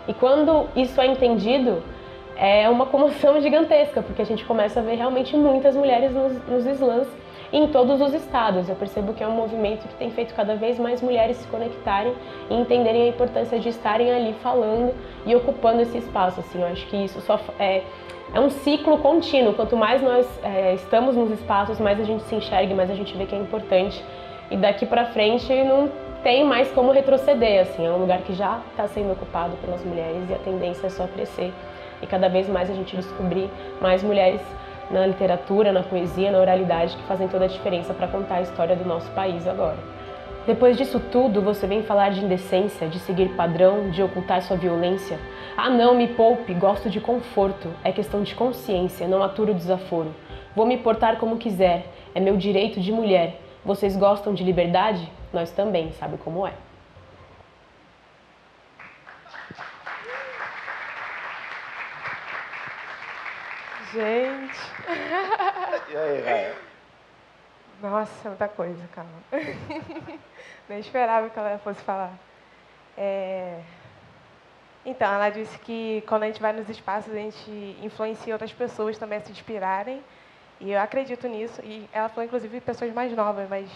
E quando isso é entendido, é uma comoção gigantesca, porque a gente começa a ver realmente muitas mulheres nos slams em todos os estados. Eu percebo que é um movimento que tem feito cada vez mais mulheres se conectarem e entenderem a importância de estarem ali falando e ocupando esse espaço. Assim, eu acho que isso só é um ciclo contínuo. Quanto mais nós estamos nos espaços, mais a gente se enxerga, mais a gente vê que é importante. E daqui pra frente não tem mais como retroceder. Assim, é um lugar que já está sendo ocupado pelas mulheres e a tendência é só crescer. E cada vez mais a gente descobrir mais mulheres na literatura, na poesia, na oralidade, que fazem toda a diferença para contar a história do nosso país agora. Depois disso tudo, você vem falar de indecência, de seguir padrão, de ocultar sua violência? Ah não, me poupe, gosto de conforto, é questão de consciência, não aturo desaforo. Vou me portar como quiser, é meu direito de mulher. Vocês gostam de liberdade? Nós também, sabe como é. Gente. E aí, Raya? Nossa, muita coisa, calma. Nem esperava que ela fosse falar. Então, ela disse que quando a gente vai nos espaços, a gente influencia outras pessoas também a se inspirarem. E eu acredito nisso. E ela falou, inclusive, pessoas mais novas, mas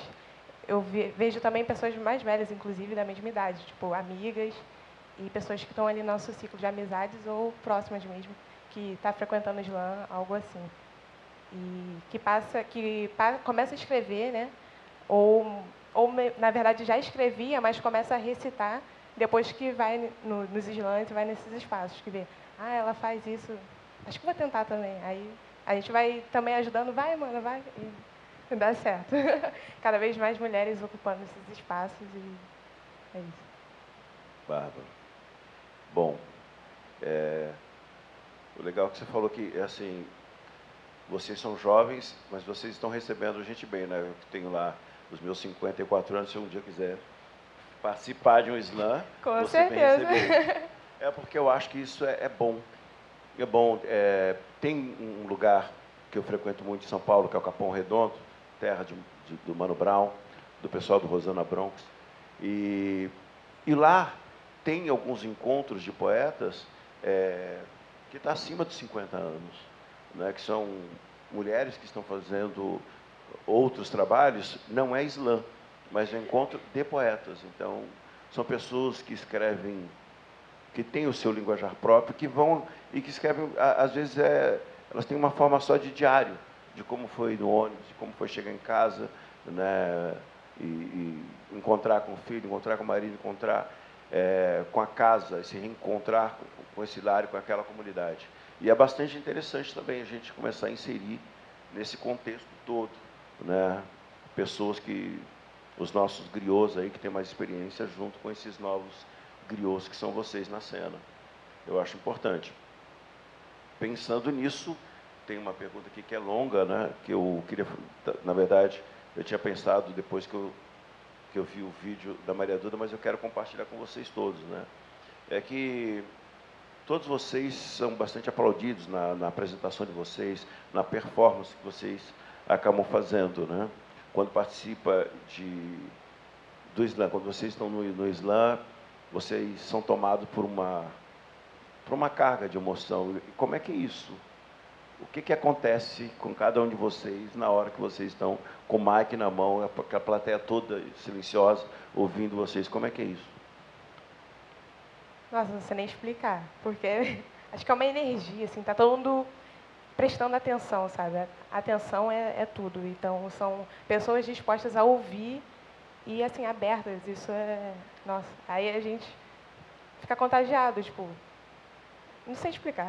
eu vejo também pessoas mais velhas, inclusive, da mesma idade. Tipo, amigas e pessoas que estão ali no nosso ciclo de amizades ou próximas mesmo, que está frequentando o slam, algo assim. E começa a escrever, né? Ou na verdade já escrevia, mas começa a recitar depois que vai nos slams e vai nesses espaços, que vê, ela faz isso, acho que vou tentar também. Aí a gente vai também ajudando, vai, mana, vai, e dá certo. Cada vez mais mulheres ocupando esses espaços e é isso. Bárbara. Bom, o legal é que você falou que, assim, vocês são jovens, mas vocês estão recebendo gente bem, né? Eu tenho lá os meus 54 anos, se um dia quiser participar de um slam, Com você certeza. vem receber. É porque eu acho que isso é bom. É bom. Tem um lugar que eu frequento muito em São Paulo, que é o Capão Redondo, terra do Mano Brown, do pessoal do Rosana Bronx. E lá tem alguns encontros de poetas que estão acima dos 50 anos, né, que são mulheres que estão fazendo outros trabalhos, não é slam, mas é um encontro de poetas. Então, são pessoas que escrevem, que têm o seu linguajar próprio, que vão e que escrevem, às vezes, elas têm uma forma só de diário, de como foi no ônibus, de como foi chegar em casa, né, e encontrar com o filho, encontrar com o marido, encontrar com a casa, se reencontrar com esse lar, com aquela comunidade. E é bastante interessante também a gente começar a inserir nesse contexto todo, né, pessoas os nossos griots aí que têm mais experiência junto com esses novos griots que são vocês na cena. Eu acho importante. Pensando nisso, tem uma pergunta aqui que é longa, né, que eu queria, na verdade, eu tinha pensado depois que eu vi o vídeo da Maria Duda, mas eu quero compartilhar com vocês todos, né? É que todos vocês são bastante aplaudidos na apresentação de vocês, na performance que vocês acabam fazendo, né? Quando participa do slam, quando vocês estão no slam, vocês são tomados por uma carga de emoção. E como é que é isso? O que acontece com cada um de vocês na hora que vocês estão com o mic na mão, a plateia toda silenciosa, ouvindo vocês? Como é que é isso? Nossa, não sei nem explicar, porque acho que é uma energia, assim, tá todo mundo prestando atenção, sabe? A atenção é tudo. Então, são pessoas dispostas a ouvir e, assim, abertas. Isso nossa, aí a gente fica contagiado, tipo, não sei explicar.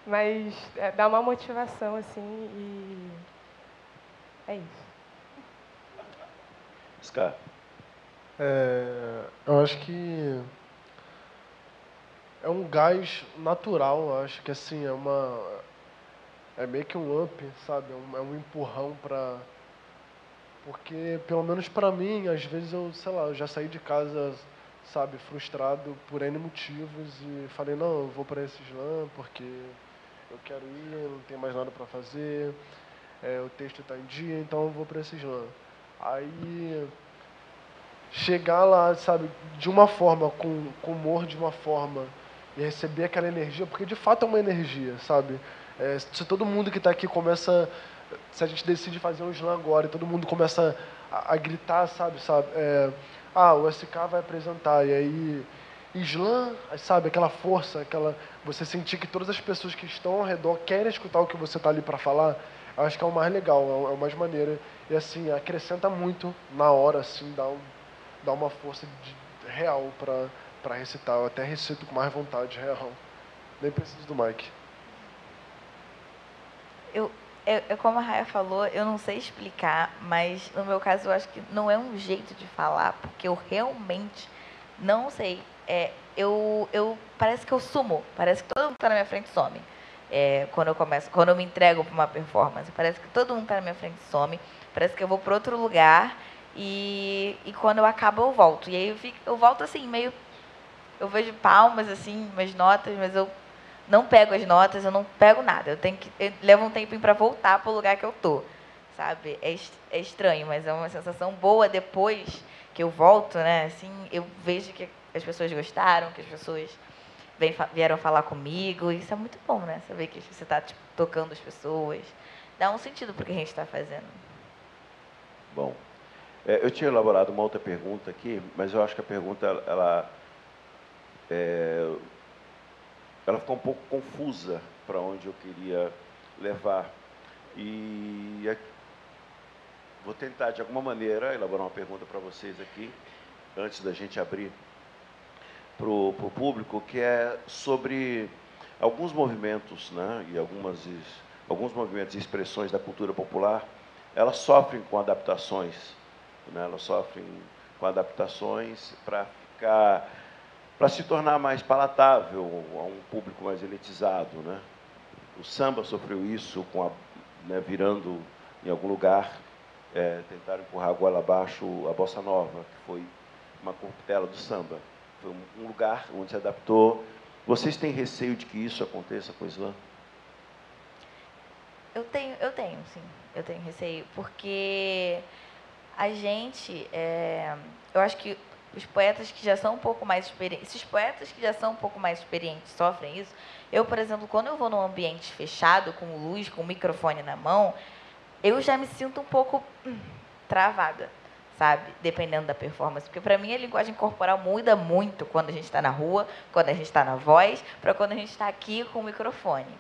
Mas dá uma motivação, assim, e é isso. Scar. Eu acho que é um gás natural, eu acho que assim, é meio que um up, sabe? É um empurrão pra... Porque, pelo menos pra mim, às vezes sei lá, eu já saí de casa, sabe, frustrado por N motivos e falei, não, eu vou pra esse slam porque eu quero ir, não tem mais nada pra fazer, o texto tá em dia, então eu vou pra esse slam. Aí, chegar lá, sabe, de uma forma, com humor de uma forma, e receber aquela energia, porque de fato é uma energia, sabe? Se todo mundo que está aqui começa, se a gente decide fazer um slam agora e todo mundo começa a gritar, sabe? O SK vai apresentar, e aí slam, sabe? Aquela força, você sentir que todas as pessoas que estão ao redor querem escutar o que você está ali para falar, eu acho que é o mais legal, é o mais maneiro. E assim, acrescenta muito na hora, assim, dá uma força real para recitar. Eu até recito com mais vontade, real. Nem preciso do mic. Como a Raya falou, eu não sei explicar, mas no meu caso eu acho que não é um jeito de falar, porque eu realmente não sei. Parece que eu sumo, parece que todo mundo que está na minha frente some. Quando eu me entrego para uma performance, parece que todo mundo está na minha frente some, parece que eu vou para outro lugar e quando eu acabo eu volto. E aí eu volto assim, meio... Eu vejo palmas, assim, umas notas, mas eu não pego as notas, eu não pego nada. Eu levo um tempinho para voltar para o lugar que eu tô, sabe? É estranho, mas é uma sensação boa depois que eu volto, né? Assim, eu vejo que as pessoas gostaram, que as pessoas vieram falar comigo. Isso é muito bom, né? Saber que você está tipo, tocando as pessoas. Dá um sentido para o que a gente está fazendo. Bom, eu tinha elaborado uma outra pergunta aqui, mas eu acho que a pergunta, ela ficou um pouco confusa para onde eu queria levar. E vou tentar, de alguma maneira, elaborar uma pergunta para vocês aqui, antes da gente abrir para o público, que é sobre alguns movimentos, né, e alguns movimentos e expressões da cultura popular, elas sofrem com adaptações, né, para se tornar mais palatável a um público mais elitizado, né? O samba sofreu isso virando em algum lugar, tentaram empurrar a goela abaixo a bossa nova, que foi uma corruptela do samba. Foi um lugar onde se adaptou. Vocês têm receio de que isso aconteça com o slam? Eu tenho, sim. Eu tenho receio, porque a gente, eu acho que os poetas que já são um pouco mais experientes, esses poetas que já são um pouco mais experientes sofrem isso. Eu, por exemplo, quando eu vou num ambiente fechado, com luz, com o microfone na mão, eu já me sinto um pouco travada, sabe? Dependendo da performance. Porque, para mim, a linguagem corporal muda muito quando a gente está na rua, quando a gente está na voz, para quando a gente está aqui com o microfone.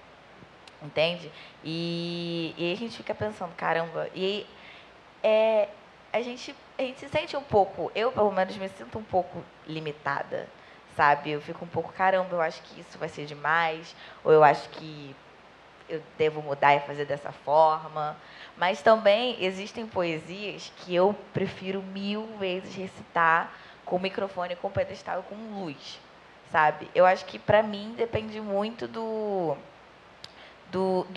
Entende? E a gente fica pensando, caramba, a gente se sente um pouco, eu pelo menos me sinto um pouco limitada, sabe? Eu fico um pouco, caramba, eu acho que isso vai ser demais, ou eu acho que eu devo mudar e fazer dessa forma. Mas também existem poesias que eu prefiro 1000 vezes recitar com microfone, com pedestal e com luz, sabe? Eu acho que, para mim, depende muito do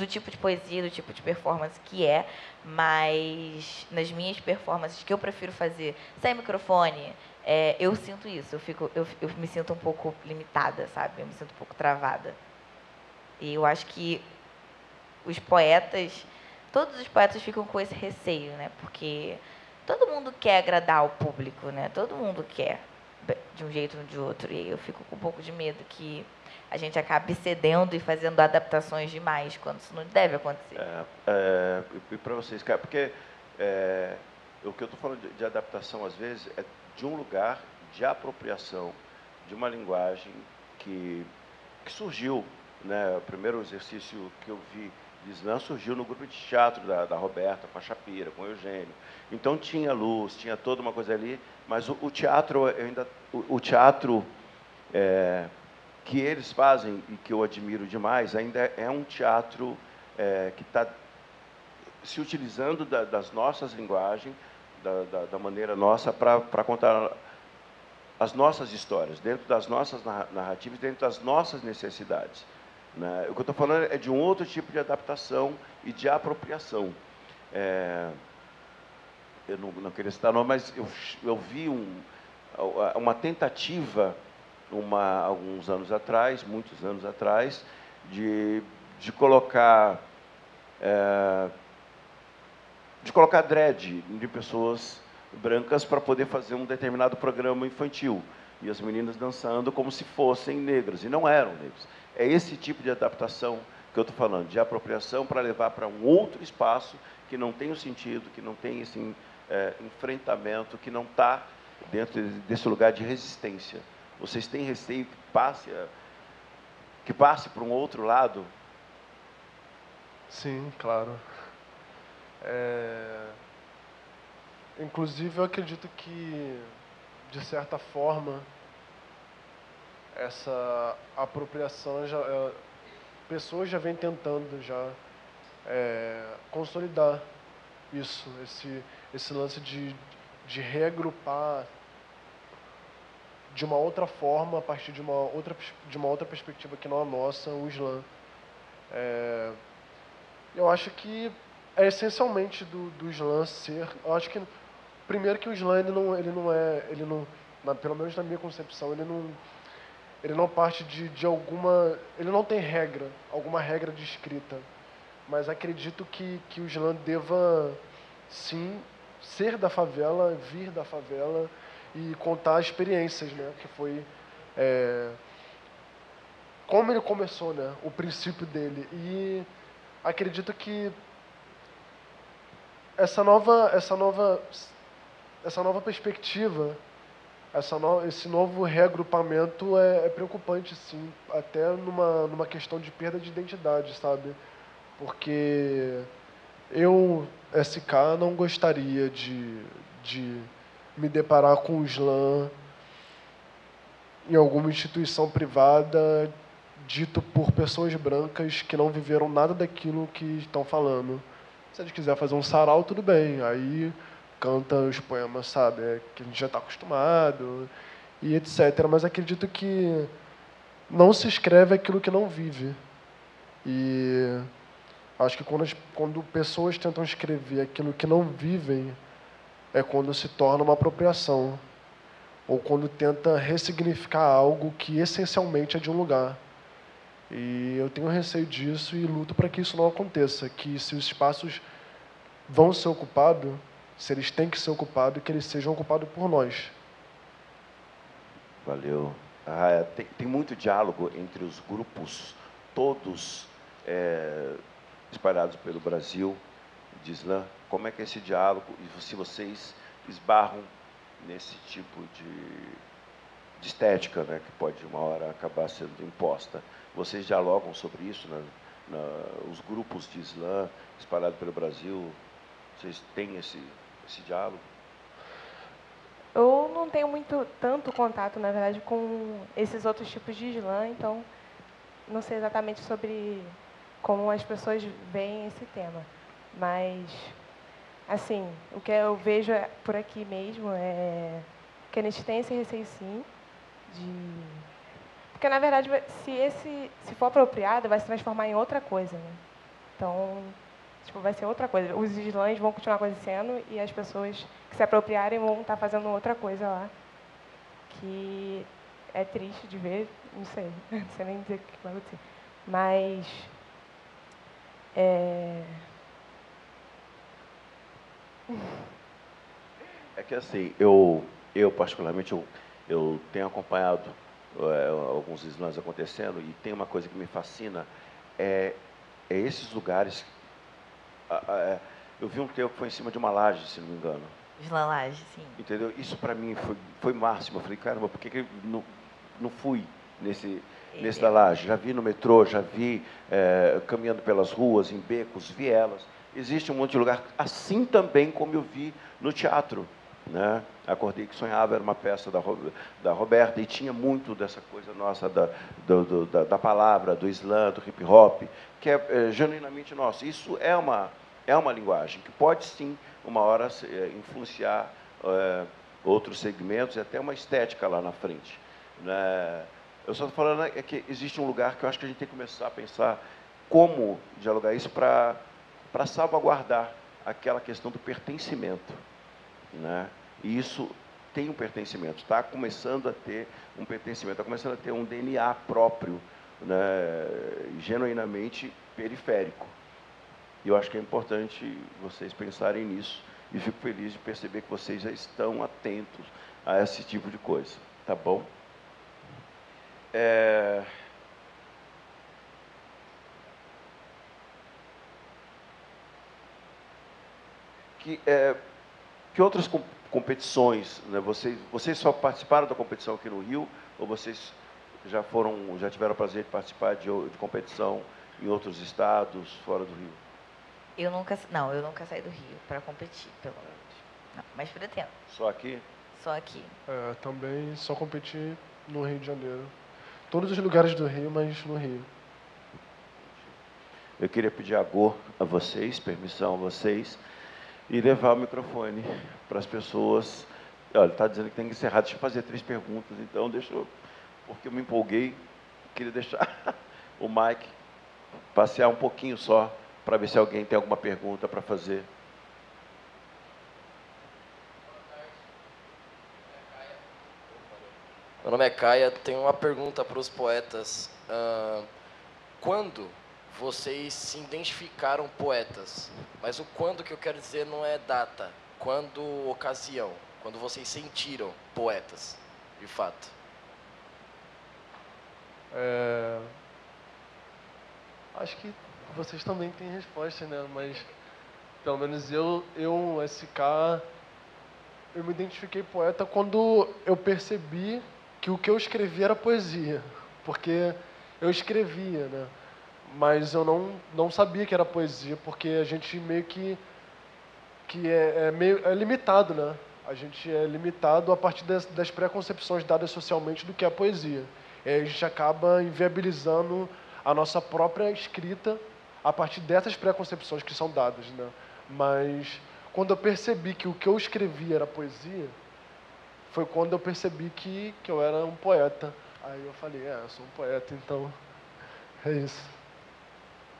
tipo de poesia, do tipo de performance que mas nas minhas performances que eu prefiro fazer sem microfone, eu sinto isso, eu me sinto um pouco limitada, sabe? Eu me sinto um pouco travada. E eu acho que todos os poetas ficam com esse receio, né? Porque todo mundo quer agradar o público, né? Todo mundo quer, de um jeito ou de outro. E eu fico com um pouco de medo que a gente acabe cedendo e fazendo adaptações demais, quando isso não deve acontecer. E para vocês, cara, porque o que eu estou falando de adaptação, às vezes, é de um lugar de apropriação de uma linguagem que surgiu, né? O primeiro exercício que eu vi de slam surgiu no grupo de teatro da Roberta, com a Shapira, com o Eugênio. Então tinha luz, tinha toda uma coisa ali, mas o teatro, o teatro que eles fazem e que eu admiro demais, ainda é um teatro que está se utilizando das nossas linguagens da maneira nossa para contar as nossas histórias, dentro das nossas narrativas, dentro das nossas necessidades. Né? O que eu estou falando é de um outro tipo de adaptação e de apropriação. Eu não queria citar nome, mas eu vi uma tentativa, alguns anos atrás, muitos anos atrás, de colocar dread de pessoas brancas para poder fazer um determinado programa infantil. E as meninas dançando como se fossem negras, e não eram negras. É esse tipo de adaptação que eu estou falando, de apropriação para levar para um outro espaço que não tem o sentido, que não tem esse enfrentamento, que não está dentro desse lugar de resistência. Vocês têm receio que passe para um outro lado? Sim, claro. Inclusive, eu acredito que, de certa forma, essa apropriação, pessoas já vêm tentando consolidar isso, esse lance de reagrupar de uma outra forma, a partir de uma outra perspectiva que não a nossa, o Islã. Eu acho que é essencialmente do Islã ser... Eu acho que, primeiro, que o Islã, pelo menos na minha concepção, ele não parte de alguma... Ele não tem alguma regra de escrita. Mas acredito que o Islã deva, sim, ser da favela, vir da favela e contar experiências, né? Que foi... como ele começou, né? O princípio dele. E acredito que essa nova perspectiva, esse novo reagrupamento é preocupante, sim, até numa questão de perda de identidade, sabe? Porque eu, SK, não gostaria de me deparar com o Islã em alguma instituição privada dito por pessoas brancas que não viveram nada daquilo que estão falando. Se a gente quiser fazer um sarau, tudo bem. Aí canta os poemas, sabe? Que a gente já está acostumado e etc. Mas acredito que não se escreve aquilo que não vive. E acho que quando pessoas tentam escrever aquilo que não vivem, é quando se torna uma apropriação. Ou quando tenta ressignificar algo que essencialmente é de um lugar. E eu tenho receio disso e luto para que isso não aconteça. Que se os espaços vão ser ocupados, se eles têm que ser ocupados, que eles sejam ocupados por nós. Valeu. Tem muito diálogo entre os grupos, todos espalhados pelo Brasil, de Islã. Como é que é esse diálogo? E se vocês esbarram nesse tipo de estética, né, que pode, uma hora, acabar sendo imposta. Vocês dialogam sobre isso, né? Os grupos de Islã espalhados pelo Brasil, vocês têm esse diálogo? Eu não tenho tanto contato, na verdade, com esses outros tipos de Islã, então não sei exatamente sobre como as pessoas veem esse tema. Mas, assim, o que eu vejo por aqui mesmo é que a gente tem esse receio, sim, porque, na verdade, se for apropriado, vai se transformar em outra coisa, né? Então, tipo, vai ser outra coisa. Os islãs vão continuar acontecendo e as pessoas que se apropriarem vão estar fazendo outra coisa lá, que é triste de ver, não sei nem dizer o que vai acontecer. Mas, É que, assim, eu particularmente, eu tenho acompanhado alguns islãs acontecendo, e tem uma coisa que me fascina, é esses lugares. Eu vi um teu que foi em cima de uma laje, se não me engano. Islã Laje, sim. Entendeu? Isso para mim foi máximo. Eu falei, caramba, por que eu não fui nesse da laje? Já vi no metrô, já vi caminhando pelas ruas, em becos, vielas. Existe um monte de lugar, assim também como eu vi no teatro. Né? Acordei que sonhava, era uma peça da Roberta, e tinha muito dessa coisa nossa da palavra, do Islã, do hip hop, que é genuinamente nosso. Isso é uma é uma linguagem que pode, sim, uma hora influenciar outros segmentos e até uma estética lá na frente, né? Eu só estou falando é que existe um lugar que eu acho que a gente tem que começar a pensar como dialogar isso para salvaguardar aquela questão do pertencimento, né? E isso tem um pertencimento, está começando a ter um pertencimento, está começando a ter um DNA próprio, né, genuinamente periférico. E eu acho que é importante vocês pensarem nisso e fico feliz de perceber que vocês já estão atentos a esse tipo de coisa, tá bom? Que outras competições, né? Vocês só participaram da competição aqui no Rio ou vocês já tiveram o prazer de participar de competição em outros estados fora do Rio? Eu nunca saí do Rio para competir, pelo menos. Não, mas pretendo. Só aqui? Só aqui. Também só competi no Rio de Janeiro. Todos os lugares do Rio, mas no Rio. Eu queria pedir a vocês, permissão a vocês, e levar o microfone para as pessoas. Olha, está dizendo que tem que encerrar. Deixa eu fazer 3 perguntas, então, porque eu me empolguei, queria deixar o Mike passear um pouquinho só, para ver se alguém tem alguma pergunta para fazer. Meu nome é Caia, tenho uma pergunta para os poetas. Quando vocês se identificaram poetas? Mas o quando que eu quero dizer não é data, quando ocasião, quando vocês sentiram poetas, de fato. Acho que vocês também têm resposta, né? Mas, pelo menos eu SK, eu me identifiquei poeta quando eu percebi que o que eu escrevia era poesia. Porque eu escrevia, né? Mas eu não sabia que era poesia, porque a gente meio que é limitado, né? A gente é limitado a partir das preconcepções dadas socialmente do que é a poesia. E aí a gente acaba inviabilizando a nossa própria escrita a partir dessas preconcepções que são dadas, né? Mas quando eu percebi que o que eu escrevi era poesia, foi quando eu percebi que eu era um poeta. Aí eu falei, eu sou um poeta, então é isso.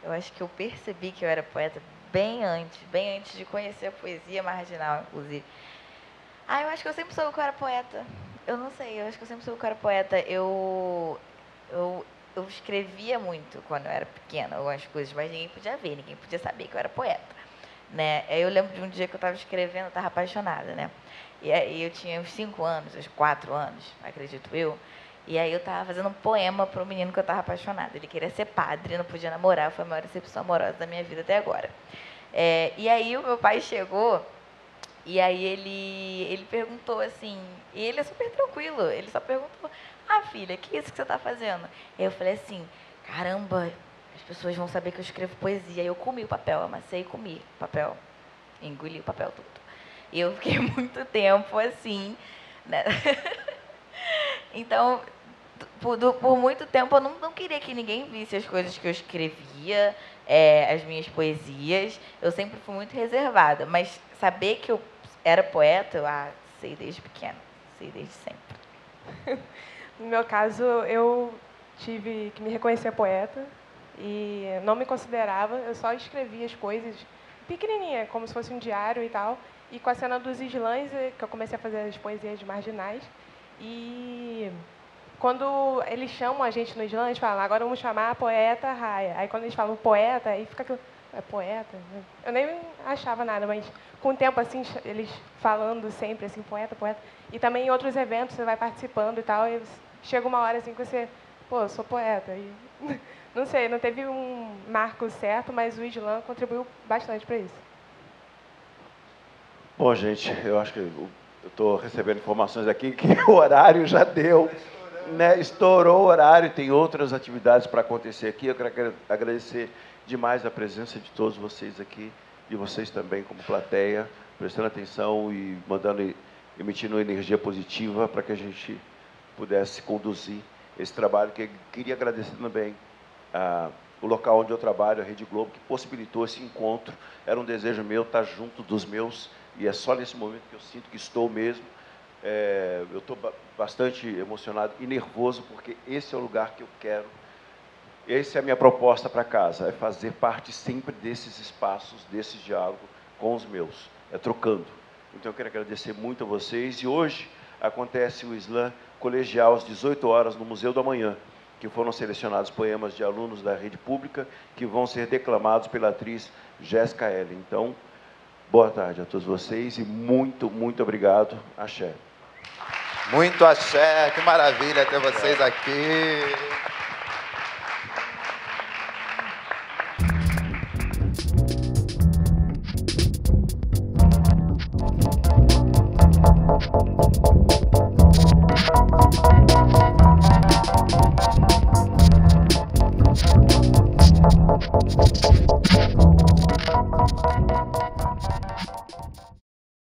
Eu acho que eu percebi que eu era poeta bem antes de conhecer a poesia marginal, inclusive. Eu acho que eu sempre soube que eu era poeta. Eu não sei, eu acho que eu sempre soube que eu era poeta. Eu escrevia muito quando eu era pequena, algumas coisas, mas ninguém podia ver, ninguém podia saber que eu era poeta, né? Aí eu lembro de um dia que eu estava escrevendo, eu estava apaixonada, né? E aí eu tinha uns 5 anos, uns 4 anos, acredito eu. E aí eu estava fazendo um poema para o menino que eu estava apaixonada. Ele queria ser padre, não podia namorar, foi a maior decepção amorosa da minha vida até agora. E aí o meu pai chegou, e aí ele perguntou assim, e ele é super tranquilo, ele só perguntou, filha, que é isso que você está fazendo? Aí eu falei assim, caramba, as pessoas vão saber que eu escrevo poesia. Aí eu comi o papel, amassei e comi o papel, engoli o papel todo. E eu fiquei muito tempo assim, né? Então, por muito tempo eu não queria que ninguém visse as coisas que eu escrevia, as minhas poesias. Eu sempre fui muito reservada, mas saber que eu era poeta, eu sei desde pequena, sei desde sempre. No meu caso, eu tive que me reconhecer poeta e não me considerava, eu só escrevia as coisas pequenininha, como se fosse um diário e tal. E com a cena dos slams, que eu comecei a fazer as poesias marginais. E quando eles chamam a gente no slam, eles falam, agora vamos chamar a poeta Raia. Aí quando eles falam poeta, aí fica aquilo, é poeta? Eu nem achava nada, mas com o tempo, assim, eles falando sempre, assim, poeta, poeta. E também em outros eventos você vai participando e tal, e chega uma hora assim que você, eu sou poeta. E não sei, não teve um marco certo, mas o slam contribuiu bastante para isso. Bom, gente, eu acho que eu estou recebendo informações aqui que o horário já deu, né? Estourou o horário, tem outras atividades para acontecer aqui. Eu quero agradecer demais a presença de todos vocês aqui, de vocês também como plateia, prestando atenção e emitindo energia positiva para que a gente pudesse conduzir esse trabalho. Que eu queria agradecer também o local onde eu trabalho, a Rede Globo, que possibilitou esse encontro. Era um desejo meu estar junto dos meus, e é só nesse momento que eu sinto que estou mesmo. Eu estou bastante emocionado e nervoso, porque esse é o lugar que eu quero. Essa é a minha proposta para casa, é fazer parte sempre desses espaços, desse diálogo com os meus, trocando. Então, eu quero agradecer muito a vocês. E hoje acontece o slam colegial às 18 horas no Museu do Amanhã, que foram selecionados poemas de alunos da rede pública que vão ser declamados pela atriz Jéssica Ellen. Então, boa tarde a todos vocês e muito, muito obrigado. Axé. Muito axé, que maravilha ter vocês aqui.